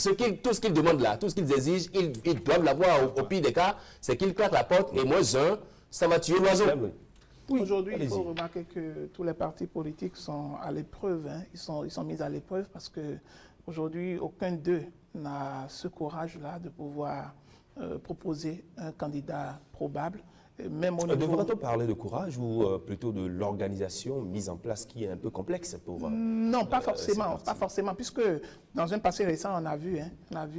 tout ce qu'ils demandent là, tout ce qu'ils exigent, ils doivent l'avoir. Au pire des cas, c'est qu'ils claquent la porte et moins ça va tuer l'oiseau. Oui. Aujourd'hui, il faut remarquer que tous les partis politiques sont à l'épreuve. Hein. Ils sont mis à l'épreuve parce qu'aujourd'hui, aucun d'eux n'a ce courage-là de pouvoir proposer un candidat probable. Même au niveau... Devrait-on parler de courage ou plutôt de l'organisation mise en place qui est un peu complexe pour... Non, pas forcément, puisque dans un passé récent, on a vu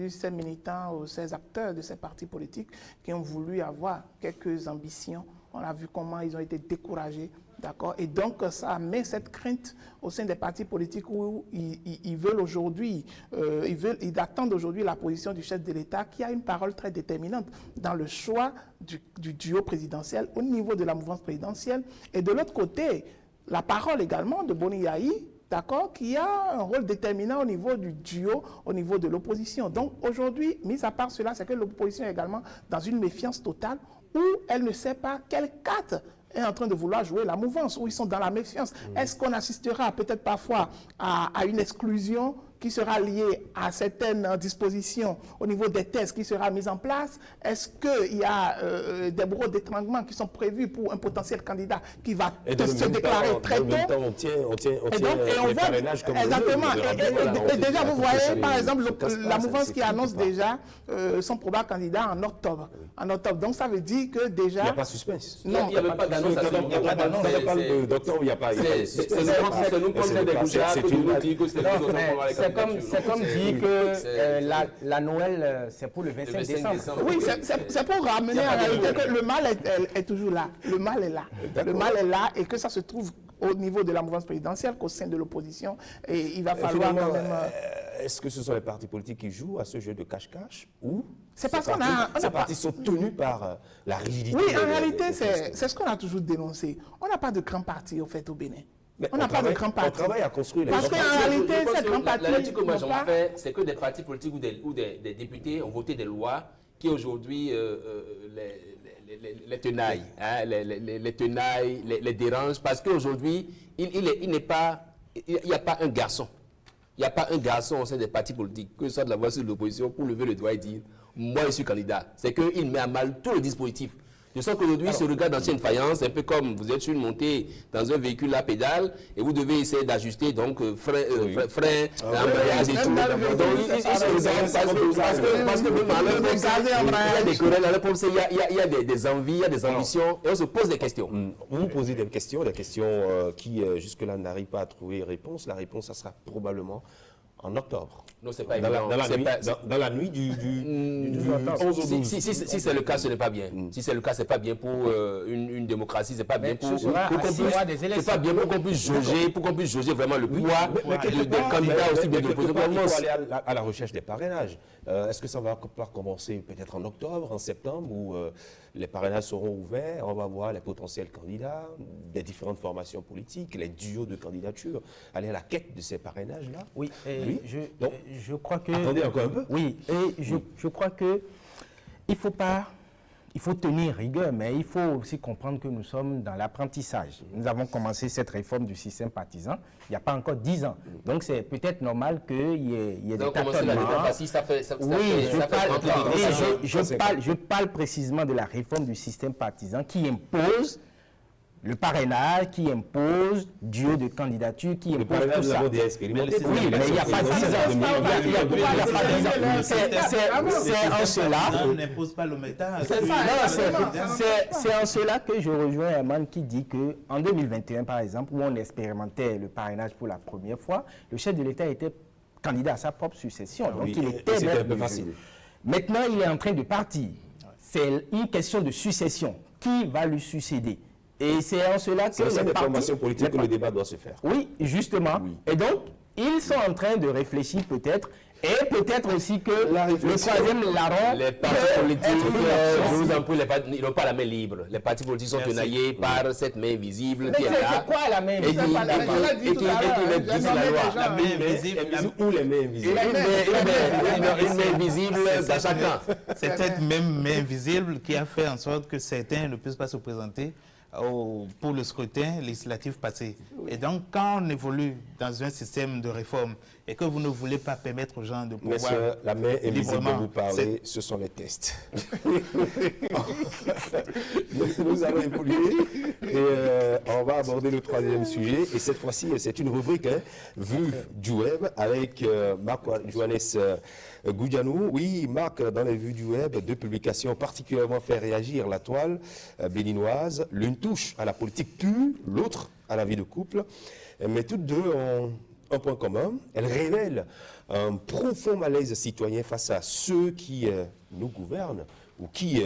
ces militants ou ces acteurs de ces partis politiques qui ont voulu avoir quelques ambitions. On a vu comment ils ont été découragés, d'accord? Et donc, ça met cette crainte au sein des partis politiques où ils veulent aujourd'hui, ils attendent aujourd'hui la position du chef de l'État qui a une parole très déterminante dans le choix du duo présidentiel au niveau de la mouvance présidentielle. Et de l'autre côté, la parole également de Boni Yahi, d'accord, qui a un rôle déterminant au niveau du duo, au niveau de l'opposition. Donc aujourd'hui, mis à part cela, c'est que l'opposition est également dans une méfiance totale où elle ne sait pas quelle carte est en train de vouloir jouer la mouvance, où ils sont dans la méfiance. Est-ce qu'on assistera peut-être parfois à une exclusion qui sera liée à certaines dispositions au niveau des tests qui sera mise en place? Est-ce qu'il y a des bureaux d'étranglement qui sont prévus pour un potentiel candidat qui va se déclarer très tôt? On tient les parrainages comme exactement. Et déjà, vous voyez, par exemple, la mouvance qui annonce déjà son probable candidat en octobre. En octobre. Donc, ça veut dire que déjà... Il n'y a pas de suspense. Non, il n'y a même pas d'annonce. Il n'y a pas d'annonce. D'octobre, il n'y a pas... C'est nous comme des bouchards que nous disons que c'est c'est comme dire que la Noël, c'est pour le 25 décembre. Oui, c'est pour ramener en réalité que le mal est toujours là. Le mal est là. Le mal est là et que ça se trouve au niveau de la mouvance présidentielle qu'au sein de l'opposition. Et il va falloir quand même... Est-ce que ce sont les partis politiques qui jouent à ce jeu de cache-cache ou c'est parce qu'on a... Ces partis sont tenus par la rigidité. Oui, en réalité, c'est ce qu'on a toujours dénoncé. On n'a pas de grand parti, au fait, au Bénin. On n'a pas de grand parti. On travaille à construire les parce qu'en réalité, ces grands partis... La lecture que moi j'en fais, c'est que des partis politiques ou des députés ont voté des lois qui aujourd'hui les tenaillent, hein, les tenaillent, les dérangent, parce qu'aujourd'hui, il n'y a pas un garçon. Il n'y a pas un garçon au sein des partis politiques, que ce soit de la voix de l'opposition, pour lever le doigt et dire « moi je suis candidat ». C'est qu'il met à mal tout le dispositif. Je sens qu'aujourd'hui, ce regard d'ancienne faïence, un peu comme vous êtes sur une montée dans un véhicule à pédale et vous devez essayer d'ajuster donc frein, embrayage et tout. Donc, il se regarde parce que même à l'heure il y a des querelles, il y a des envies, il y a des ambitions et on se pose des questions. Vous posez des questions qui jusque-là n'arrivent pas à trouver réponse. La réponse, ça sera probablement en octobre. Non, c'est pas évident. Dans la nuit du 11 au 12. Si c'est le cas, ce n'est pas bien. Si c'est le cas, c'est pas bien pour une démocratie, c'est pas bien pour qu'on puisse jauger vraiment le poids des candidats aussi bien de l'opposition. Il faut aller à la recherche des parrainages. Est-ce que ça va pas commencer peut-être en octobre, en septembre, où les parrainages seront ouverts, on va voir les potentiels candidats des différentes formations politiques, les duos de candidature, aller à la quête de ces parrainages-là? Oui, je crois que... Attendez encore un peu. Oui, et je crois que il ne faut pas il faut tenir rigueur, mais il faut aussi comprendre que nous sommes dans l'apprentissage. Nous avons commencé cette réforme du système partisan il n'y a pas encore 10 ans. Donc c'est peut-être normal qu'il y ait des tâtonnements. Oui, je parle précisément de la réforme du système partisan qui impose le parrainage, qui impose duo de candidature, qui impose tout ça. Oui, mais il n'y a pas 10 ans. C'est en cela. On n'impose pas le métal. C'est en cela que je rejoins Herman qui dit qu'en 2021, par exemple, où on expérimentait le parrainage pour la première fois, le chef de l'État était candidat à sa propre succession. Donc il était un peu facile. Maintenant, il est en train de partir. C'est une question de succession. Qui va lui succéder? Et c'est en cela que c'est des formations politiques que le débat doit se faire. Oui, justement. Oui. Et donc, ils sont en train de réfléchir peut-être, et peut-être aussi que le troisième larron... Les partis politiques, je vous en prie, ils n'ont pas la main libre. Les partis politiques sont tenaillés par cette main visible qui est là. C'est quoi la main visible? Et qui exige la loi. La main invisible ou les mains invisibles? Une main visible à chacun. C'est cette même main visible qui a fait en sorte que certains ne puissent pas se présenter pour le scrutin législatif passé. Et donc, quand on évolue dans un système de réforme et que vous ne voulez pas permettre aux gens de pouvoir... Messieurs, la main invisible dont vous parlez, ce sont les tests. Nous allons évoluer et on va aborder le troisième sujet. Et cette fois-ci, c'est une rubrique vue du web avec Marc Johannes Goudianou. Oui, Marc, dans les vues du web, deux publications particulièrement fait réagir la toile béninoise. L'une touche à la politique pure, l'autre à la vie de couple. Mais toutes deux ont un point commun. Elles révèlent un profond malaise citoyen face à ceux qui nous gouvernent ou qui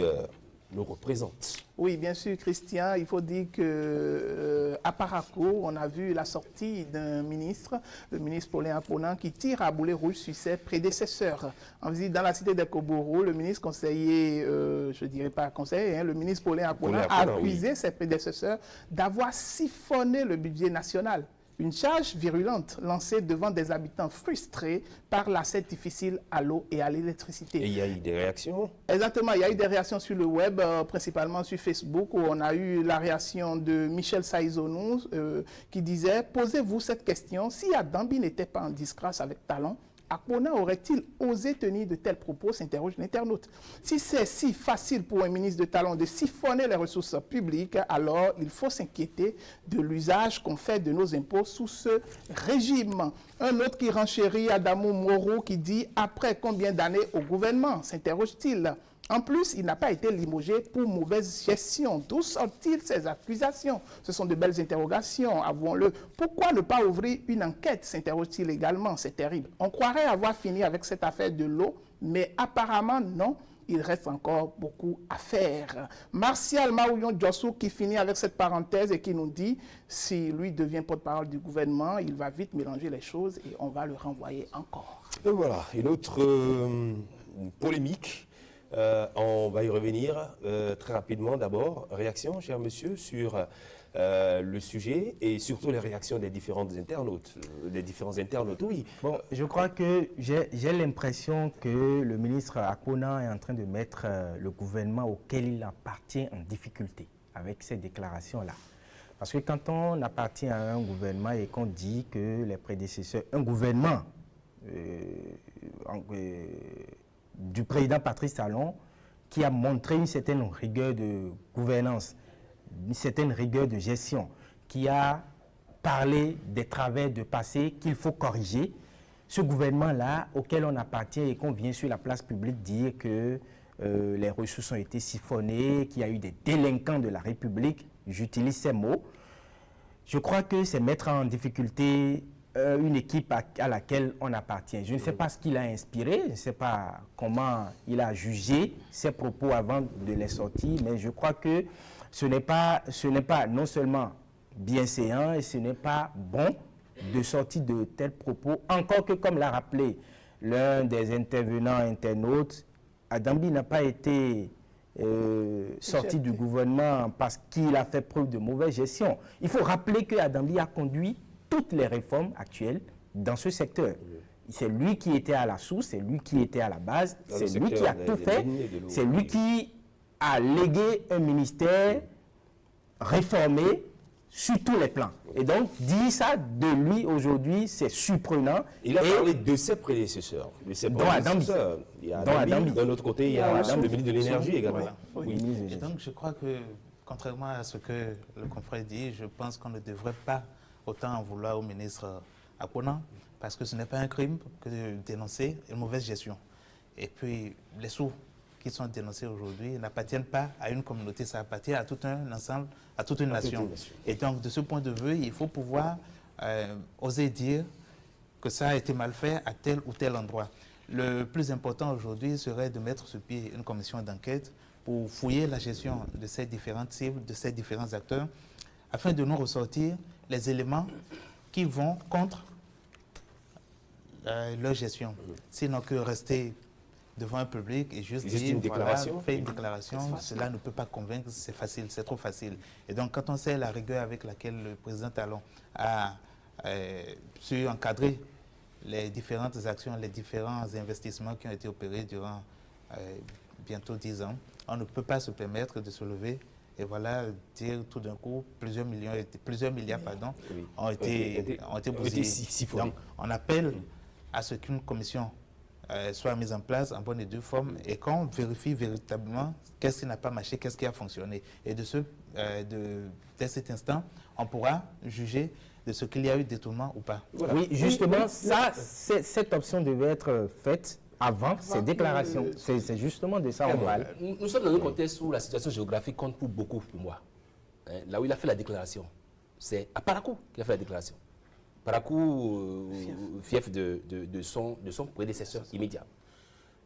nous représentent. Oui, bien sûr, Christian. Il faut dire qu'à Parakou, on a vu la sortie d'un ministre, le ministre Paulin Aponan, qui tire à boulet rouge sur ses prédécesseurs. En visite dans la cité de Kobourou, le ministre conseiller, je ne dirais pas conseiller, le ministre Paulin Aponan a accusé ses prédécesseurs d'avoir siphonné le budget national. Une charge virulente lancée devant des habitants frustrés par l'accès difficile à l'eau et à l'électricité. Et il y a eu des réactions? Exactement, il y a eu des réactions sur le web, principalement sur Facebook, où on a eu la réaction de Michel Saïzonou qui disait « Posez-vous cette question, si Adambi n'était pas en disgrâce avec talent, Akpona aurait-il osé tenir de tels propos ?» s'interroge l'internaute. Si c'est si facile pour un ministre de talent de siphonner les ressources publiques, alors il faut s'inquiéter de l'usage qu'on fait de nos impôts sous ce régime. Un autre qui renchérit, Adamou Moro, qui dit « Après combien d'années au gouvernement ?» s'interroge-t-il. En plus, il n'a pas été limogé pour mauvaise gestion. D'où sortent-ils ces accusations? Ce sont de belles interrogations, avouons-le. Pourquoi ne pas ouvrir une enquête, s'interroge-t-il également? C'est terrible. On croirait avoir fini avec cette affaire de l'eau, mais apparemment non. Il reste encore beaucoup à faire. Martial Maouillon Djossou qui finit avec cette parenthèse et qui nous dit, si lui devient porte-parole du gouvernement, il va vite mélanger les choses et on va le renvoyer encore. Et voilà, une autre polémique. On va y revenir très rapidement. D'abord, réaction, cher monsieur, sur le sujet et surtout les réactions des différents internautes. Oui. Bon, je crois que j'ai l'impression que le ministre Akpona est en train de mettre le gouvernement auquel il appartient en difficulté avec ces déclarations-là. Parce que quand on appartient à un gouvernement et qu'on dit que les prédécesseurs, un gouvernement du président Patrice Talon, qui a montré une certaine rigueur de gouvernance, une certaine rigueur de gestion, qui a parlé des travers de passé qu'il faut corriger. Ce gouvernement-là, auquel on appartient et qu'on vient sur la place publique dire que les ressources ont été siphonnées, qu'il y a eu des délinquants de la République, j'utilise ces mots, je crois que c'est mettre en difficulté une équipe à laquelle on appartient. Je ne sais pas ce qu'il a inspiré, je ne sais pas comment il a jugé ses propos avant de les sortir, mais je crois que ce n'est pas non seulement bienséant et ce n'est pas bon de sortir de tels propos, encore que, comme l'a rappelé l'un des intervenants internautes, Adambi n'a pas été sorti du gouvernement parce qu'il a fait preuve de mauvaise gestion. Il faut rappeler que Adambi a conduit toutes les réformes actuelles dans ce secteur. C'est lui qui était à la source, c'est lui qui était à la base, c'est lui qui a tout fait, c'est lui qui a légué un ministère réformé sur tous les plans. Et donc, dire ça de lui aujourd'hui, c'est surprenant. Il a parlé de ses prédécesseurs. De ses prédécesseurs. Il y a Adambi. D'un autre côté, il y a le ministre de l'Énergie également. Oui. Et donc, je crois que, contrairement à ce que le confrère dit, je pense qu'on ne devrait pas autant en vouloir au ministre Akpona, parce que ce n'est pas un crime que de dénoncer une mauvaise gestion. Et puis, les sous qui sont dénoncés aujourd'hui n'appartiennent pas à une communauté, ça appartient à tout un ensemble, à toute une nation. Et donc, de ce point de vue, il faut pouvoir oser dire que ça a été mal fait à tel ou tel endroit. Le plus important aujourd'hui serait de mettre sur pied une commission d'enquête pour fouiller la gestion de ces différentes cibles, de ces différents acteurs, afin de nous ressortir les éléments qui vont contre leur gestion. Sinon que rester devant un public et juste dire, une déclaration. Voilà, faire une déclaration, cela ne peut pas convaincre, c'est facile, c'est trop facile. Et donc, quand on sait la rigueur avec laquelle le président Talon a su encadrer les différentes actions, les différents investissements qui ont été opérés durant bientôt 10 ans, on ne peut pas se permettre de se lever et voilà, dire tout d'un coup, plusieurs milliards ont été bousillés. Donc, on appelle à ce qu'une commission soit mise en place en bonne et due forme et qu'on vérifie véritablement qu'est-ce qui n'a pas marché, qu'est-ce qui a fonctionné. Et dès cet instant, on pourra juger de ce qu'il y a eu détournement ou pas. Voilà. Oui, justement, cette option devait être faite avant ces déclarations. C'est justement de ça on parle. Nous sommes dans un contexte où la situation géographique compte pour beaucoup pour moi. Là où il a fait la déclaration, c'est à Parakou qu'il a fait la déclaration. Parakou, fief de son prédécesseur immédiat.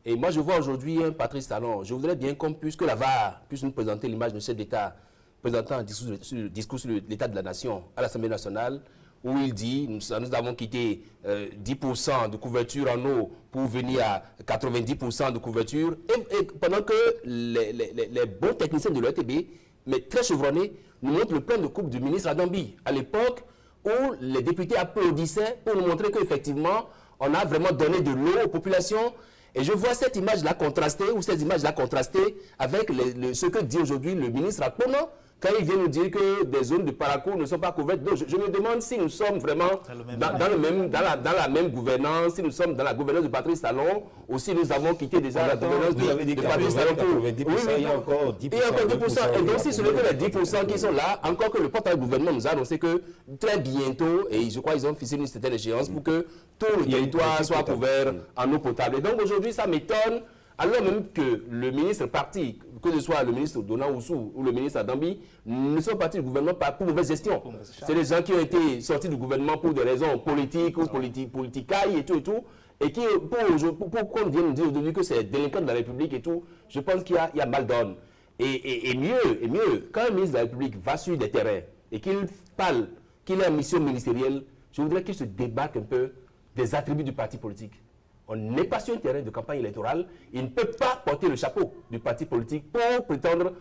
Et moi, je vois aujourd'hui un Patrice Talon. Je voudrais bien qu'on puisse, que la VAR puisse nous présenter l'image de chef d'État présentant un discours sur l'état de la nation à l'Assemblée nationale, où il dit nous avons quitté 10% de couverture en eau pour venir à 90% de couverture, et pendant que les bons techniciens de l'ETB, mais très chevronnés, nous montrent le plan de coupe du ministre Adambi, à l'époque où les députés applaudissaient pour nous montrer qu'effectivement, on a vraiment donné de l'eau aux populations. Et je vois cette image-là contrastée, ou ces images-là contrastées avec ce que dit aujourd'hui le ministre Akpona, quand il vient nous dire que des zones de Parakou ne sont pas couvertes. Donc, je me demande si nous sommes vraiment dans la même gouvernance, si nous sommes dans la gouvernance de Patrice Talon, ou si nous avons quitté déjà la gouvernance de Patrice Talon. Il y a encore 10%. Il y a encore 10%. Et donc, si ce n'est que les 10% qui sont là, encore que le porte-parole du gouvernement nous a annoncé que très bientôt, et je crois qu'ils ont fixé une certaine échéance pour que tout le territoire soit couvert en eau potable. Et donc, aujourd'hui, ça m'étonne. Alors même que le ministre parti, que ce soit le ministre Dona Oussou ou le ministre Adambi, ne sont partis du gouvernement pour mauvaise gestion. C'est des gens qui ont été sortis du gouvernement pour des raisons politiques ou politicailles et tout, et qui, pour qu'on vienne nous dire aujourd'hui que c'est délinquant de la République et tout, je pense qu'il y a mal donne. Et mieux, quand un ministre de la République va sur des terrains et qu'il parle, qu'il est en mission ministérielle, je voudrais qu'il se débarque un peu des attributs du parti politique. On n'est pas sur un terrain de campagne électorale. Il ne peut pas porter le chapeau du parti politique pour prétendre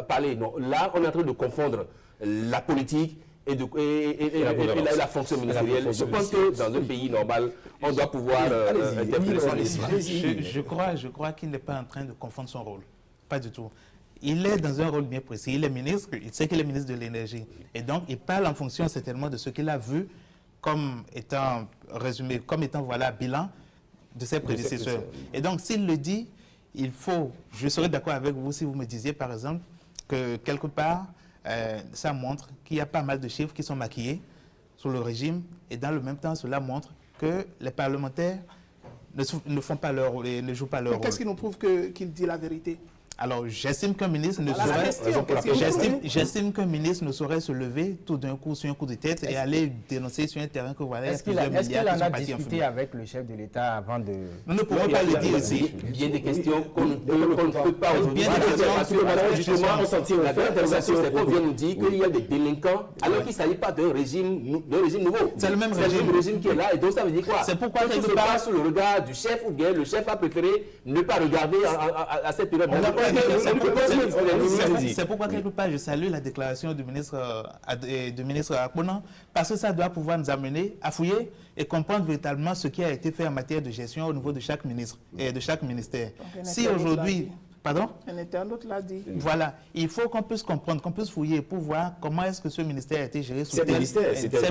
parler. Non, là, on est en train de confondre la politique et la fonction ministérielle. Je pense que dans un pays normal, on doit pouvoir interpréter ça. Je crois qu'il n'est pas en train de confondre son rôle. Pas du tout. Il est dans un rôle bien précis. Il est ministre, il sait qu'il est ministre de l'Énergie. Et donc, il parle en fonction certainement de ce qu'il a vu comme étant résumé, comme étant, voilà, bilan de ses prédécesseurs. Et donc, s'il le dit, il faut, je serais d'accord avec vous si vous me disiez, par exemple, que quelque part, ça montre qu'il y a pas mal de chiffres qui sont maquillés sous le régime, et dans le même temps, cela montre que les parlementaires ne font pas leur rôle et ne jouent pas leur rôle. Qu'est-ce qui nous prouve qu'il dit la vérité? Alors, j'estime qu'un ministre ne saurait se lever tout d'un coup sur un coup de tête et aller dénoncer sur un terrain que voilà. Est-ce qu'il en a discuté avec le chef de l'État avant de... Nous ne pouvons pas le dire ici. Il y a des questions qu'on ne peut pas aujourd'hui. Justement, on sentit la interrogation, c'est qu'on vient nous dire qu'il y a des délinquants, alors qu'il ne s'agit pas d'un régime nouveau. C'est le même régime qui est là, et donc ça veut dire quoi? C'est pourquoi il ne se passe sous le regard du chef, ou bien le chef a préféré ne pas regarder à cette période. C'est pourquoi quelque part je salue la déclaration du ministre Akpona, parce que ça doit pouvoir nous amener à fouiller et comprendre véritablement ce qui a été fait en matière de gestion au niveau de chaque ministre et de chaque ministère. Si aujourd'hui Pardon? Un internaute l'a dit. Voilà, il faut qu'on puisse comprendre, qu'on puisse fouiller pour voir comment est-ce que ce ministère a été géré. Cet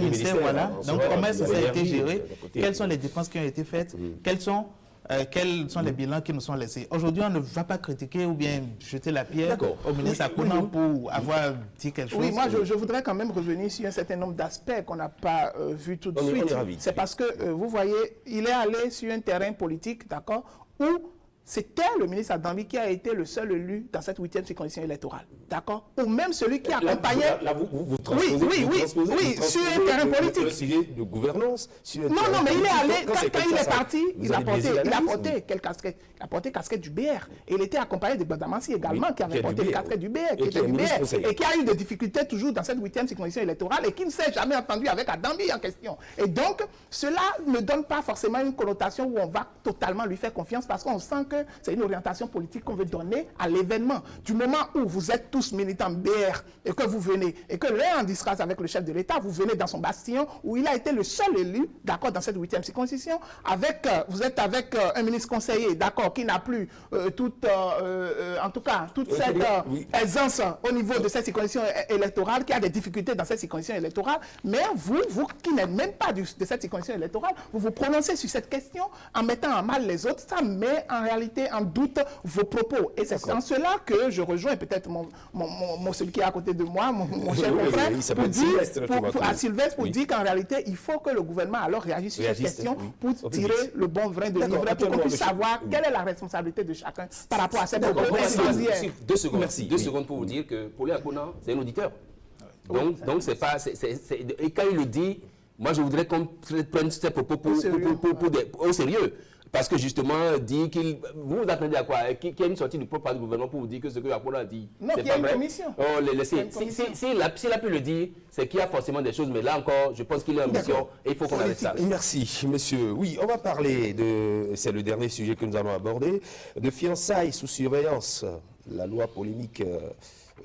ministère, voilà. Donc, comment est-ce que ça a été géré? Quelles sont les dépenses dépenses qui ont été faites? Quels sont les bilans qui nous sont laissés? Aujourd'hui, on ne va pas critiquer ou bien jeter la pierre au ministre Akuna pour avoir dit quelque chose. Oui, moi, je voudrais quand même revenir sur un certain nombre d'aspects qu'on n'a pas vu tout de suite. C'est parce que, vous voyez, il est allé sur un terrain politique, d'accord, où c'était le ministre Adambi qui a été le seul élu dans cette 8e circonscription électorale. D'accord? Ou même celui qui accompagnait... Là, vous transposez, oui, sur un terrain politique. Le sujet de gouvernance. Non, mais il est allé, quand il est parti, il a porté quelle casquette? Il a porté casquette du BR. Et il était accompagné de Badamansi également, qui avait porté la casquette du BR, qui était du BR, et qui a eu des difficultés toujours dans cette 8e circonscription électorale, et qui ne s'est jamais entendu avec Adambi en question. Et donc, cela ne donne pas forcément une connotation où on va totalement lui faire confiance, parce qu'on sent que c'est une orientation politique qu'on veut donner à l'événement. Du moment où vous êtes tous militants BR et que vous venez, et que l'un en disgrâce avec le chef de l'État, vous venez dans son bastion où il a été le seul élu, d'accord, dans cette 8e circonscription, vous êtes avec un ministre conseiller, d'accord, qui n'a plus toute cette aisance au niveau de cette circonscription électorale, qui a des difficultés dans cette circonscription électorale, mais vous qui n'êtes même pas de cette circonscription électorale, vous vous prononcez sur cette question en mettant en mal les autres, ça met en réalité en doute vos propos. Et c'est en cela que je rejoins peut-être celui qui est à côté de moi, mon cher confrère, à Sylvestre, pour dire qu'en réalité, il faut que le gouvernement alors réagisse sur cette question pour tirer le bon vin de livret, pour qu'on puisse savoir quelle est la responsabilité de chacun par rapport à cette propos. 2 secondes. 2 secondes pour vous dire que Paulé Akuna, c'est un auditeur. Donc c'est pas... Et quand il le dit, moi je voudrais qu'on prenne ces propos au sérieux. Parce que justement, dit qu'il... Vous vous attendez à quoi? Qu'il y ait une sortie du propre du gouvernement pour vous dire que ce que Akuna a dit, non, c'est pas vrai. Commission. S'il a pu le dire, c'est qu'il y a forcément des choses. Mais là encore, je pense qu'il est en mission et il faut qu'on arrête ça. Merci, monsieur. Oui, on va parler de... C'est le dernier sujet que nous allons aborder. De fiançailles sous surveillance. La loi polémique...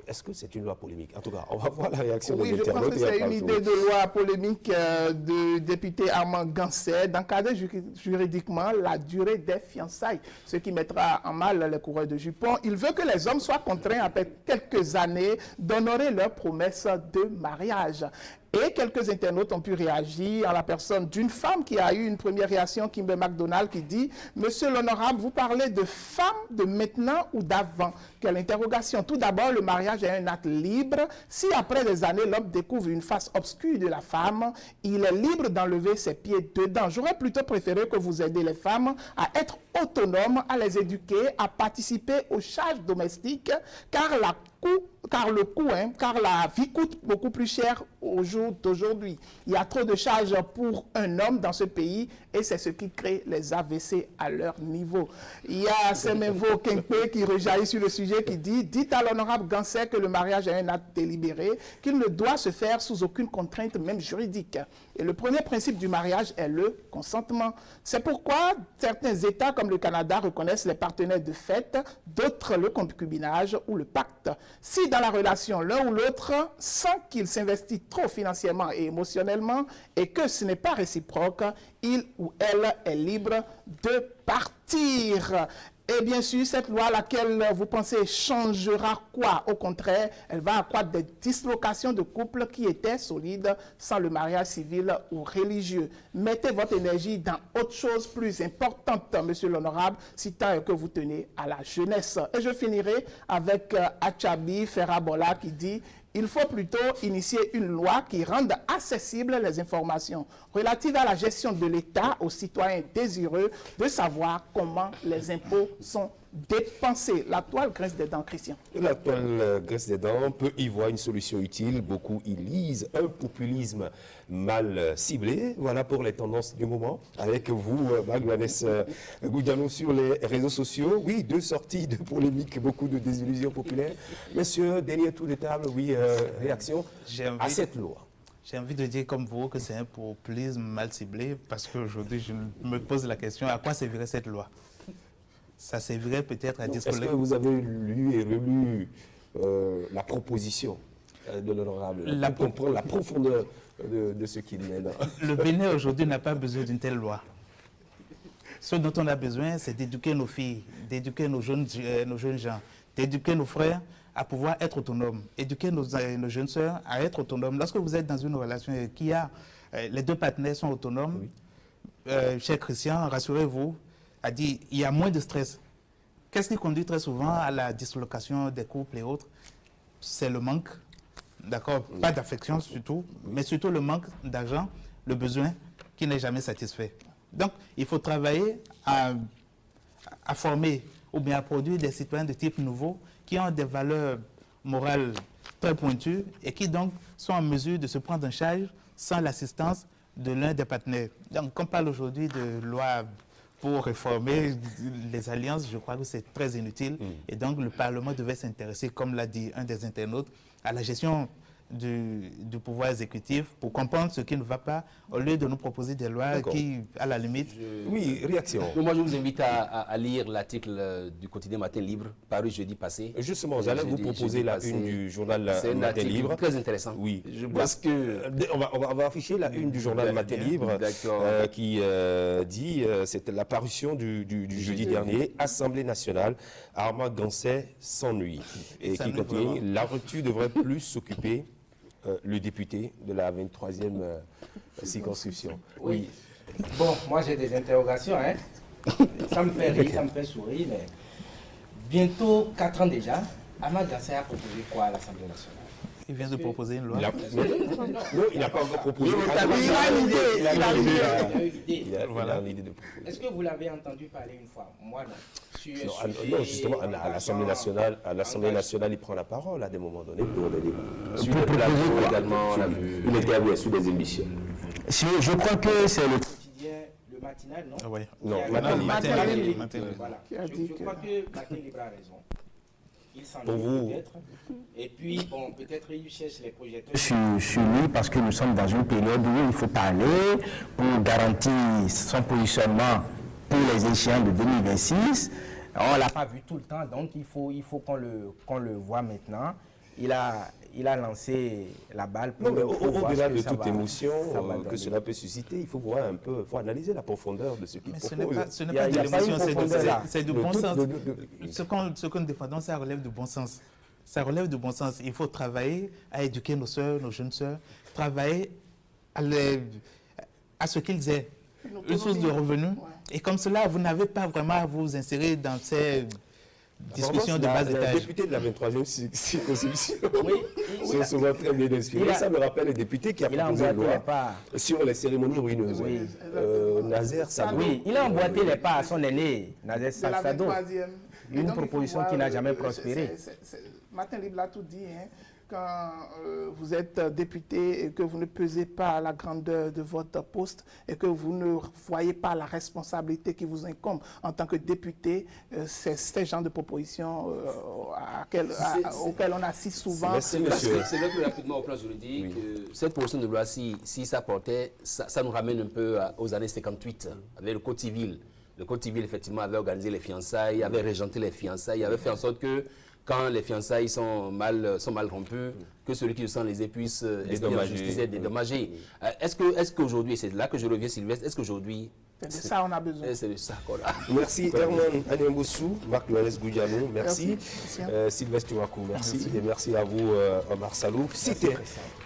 Est-ce que c'est une loi polémique? En tout cas, on va voir la réaction des internautes. Oui, je pense que c'est une idée de loi polémique du député Armand Gansset d'encadrer juridiquement la durée des fiançailles, ce qui mettra en mal les coureurs de jupons. Il veut que les hommes soient contraints, après quelques années, d'honorer leurs promesses de mariage. Et quelques internautes ont pu réagir à la personne d'une femme qui a eu une première réaction, Kimber McDonald, qui dit « Monsieur l'honorable, vous parlez de femmes de maintenant ou d'avant ?» Quelle interrogation. Tout d'abord, le mariage est un acte libre. Si après des années, l'homme découvre une face obscure de la femme, il est libre d'enlever ses pieds dedans. J'aurais plutôt préféré que vous aidiez les femmes à être autonomes, à les éduquer, à participer aux charges domestiques, car la vie coûte beaucoup plus cher au jour d'aujourd'hui. Il y a trop de charges pour un homme dans ce pays et c'est ce qui crée les AVC à leur niveau. Il y a Semenvo Kengpe qui rejaillit sur le sujet qui dit « Dites à l'honorable Gansset que le mariage est un acte délibéré, qu'il ne doit se faire sous aucune contrainte, même juridique. Et le premier principe du mariage est le consentement. C'est pourquoi certains États comme le Canada reconnaissent les partenaires de fait, d'autres le concubinage ou le pacte. Si dans la relation, l'un ou l'autre sent qu'il s'investit trop financièrement et émotionnellement et que ce n'est pas réciproque, il ou elle est libre de partir. Et bien sûr, cette loi, laquelle vous pensez changera quoi? Au contraire, elle va accroître des dislocations de couples qui étaient solides sans le mariage civil ou religieux. Mettez votre énergie dans autre chose plus importante, monsieur l'honorable, si tant est que vous tenez à la jeunesse. Et je finirai avec Achabi Ferrabola qui dit « Il faut plutôt initier une loi qui rende accessibles les informations relatives à la gestion de l'État aux citoyens désireux de savoir comment les impôts sont dépensés. » La toile graisse des dents, Christian. La toile graisse des dents, peu y voient une solution utile, beaucoup y lisent un populisme mal ciblé. Voilà pour les tendances du moment. Avec vous, Marie-Vanessa Goudiano, sur les réseaux sociaux. Oui, 2 sorties de polémiques, beaucoup de désillusions populaires. Monsieur, dernier tour de table, oui, réaction à cette loi. J'ai envie de dire comme vous que c'est un populisme mal ciblé parce qu'aujourd'hui, je me pose la question, à quoi servirait cette loi? Ça servirait peut-être à discoller. Est-ce que vous avez lu et relu la proposition de l'honorable pour comprendre la profondeur de ce qu'il met dans... Le Bénin aujourd'hui n'a pas besoin d'une telle loi. Ce dont on a besoin, c'est d'éduquer nos filles, d'éduquer nos jeunes gens, d'éduquer nos frères à pouvoir être autonomes, éduquer nos jeunes sœurs à être autonomes. Lorsque vous êtes dans une relation qui a les deux partenaires sont autonomes, cher Christian, rassurez-vous, a dit il y a moins de stress. Qu'est-ce qui conduit très souvent à la dislocation des couples et autres? C'est le manque, d'accord, pas d'affection surtout, mais surtout le manque d'argent, le besoin qui n'est jamais satisfait. Donc, il faut travailler à former ou bien à produire des citoyens de type nouveau qui ont des valeurs morales très pointues et qui donc sont en mesure de se prendre en charge sans l'assistance de l'un des partenaires. Donc, on parle aujourd'hui de loi pour réformer les alliances, je crois que c'est très inutile. Et donc, le Parlement devait s'intéresser, comme l'a dit un des internautes, à la gestion du pouvoir exécutif pour comprendre ce qui ne va pas, au lieu de nous proposer des lois qui, à la limite... Oui, réaction. Moi, je vous invite à lire l'article du quotidien Matin Libre, paru jeudi passé. Justement, j'allais vous proposer la une du journal Matin Libre. Très intéressant. Oui. Je pense que... On va afficher la une du journal Matin Libre qui dit, c'était la parution du jeudi dernier, Assemblée nationale, Armand Gansset s'ennuie. Et qui continue, la rupture devrait plus s'occuper le député de la 23e circonscription. Oui. Bon, moi j'ai des interrogations. Hein. Ça me fait rire, ça me fait sourire, mais bientôt 4 ans déjà, Armand Gansset a proposé quoi à l'Assemblée nationale? Il vient de proposer une loi. Non, il n'a pas encore proposé. Il a une idée de proposer. Est-ce que vous l'avez entendu parler une fois? Moi non. Non, justement, à l'Assemblée nationale, il prend la parole à des moments donnés pour les débats. Sur le plateau également, on a vu. Il intervient sur des émissions. Je crois que c'est le quotidien, le matinal, non? Oui. Non, Matin Libre. Voilà. Je crois que Matin Libre a raison. Il s'en Pour vous. peut-être. Et puis, bon, peut-être il cherche les projecteurs sur lui parce que nous sommes dans une période où il faut parler pour garantir son positionnement pour les échéances de 2026. On ne l'a pas vu tout le temps, donc il faut qu'on le voit maintenant. Il a lancé la balle pour... Non, mais voir au-delà ce de que ça toute va- émotion ça va que donner. cela peut susciter, il faut voir un peu, faut analyser la profondeur de ce qu'il Mais propose. ce n'est Il y a- pas il y a de pas l'émotion, une profondeur là. c'est du De bon tout- sens. de- Ce que nous défendons, ça relève du bon sens. Ça relève du bon sens. Il faut travailler à éduquer nos sœurs, nos jeunes sœurs, travailler à ce qu'ils aient une source de revenus. Et comme cela, vous n'avez pas vraiment à vous insérer dans ces discussions de bas Les étage. députés de la 23e circonscription Oui, sont souvent très bien inspirés. Ça me rappelle le député qui a il a proposé une emboîté les loi pas. sur les cérémonies ruineuses. Oui. Nazer Sado. Oui, il a emboîté les pas à son aîné, Nazer de la Sado. 23e. Une Et donc, il faut proposition voir, qui n'a jamais prospéré. Matin Libre l'a tout dit. Hein. Quand vous êtes député et que vous ne pesez pas à la grandeur de votre poste et que vous ne voyez pas la responsabilité qui vous incombe en tant que député, c'est ce genre de propositions auxquelles on assiste souvent. Merci, monsieur. C'est vrai que rapidement au plan juridique, cette proposition de loi, si ça portait, ça nous ramène un peu aux années 58, avec le Code civil. Le Code civil, effectivement, avait organisé les fiançailles, avait régenté les fiançailles, avait fait en sorte que quand les fiançailles sont mal rompues, que celui qui le sent les puisse en justice et dédommager. Est-ce qu'aujourd'hui, c'est là que je reviens, Sylvestre, est-ce qu'aujourd'hui... C'est de ça on a besoin. C'est de ça qu'on a. Merci Herman Anemoussou, Marc Lorenz Goudiano, merci. Merci. Sylvestre Touakou, merci. Et merci à vous, Omar Salou. C'était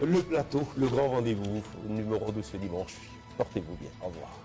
le plateau, le grand rendez-vous numéro 2 ce dimanche. Portez-vous bien. Au revoir.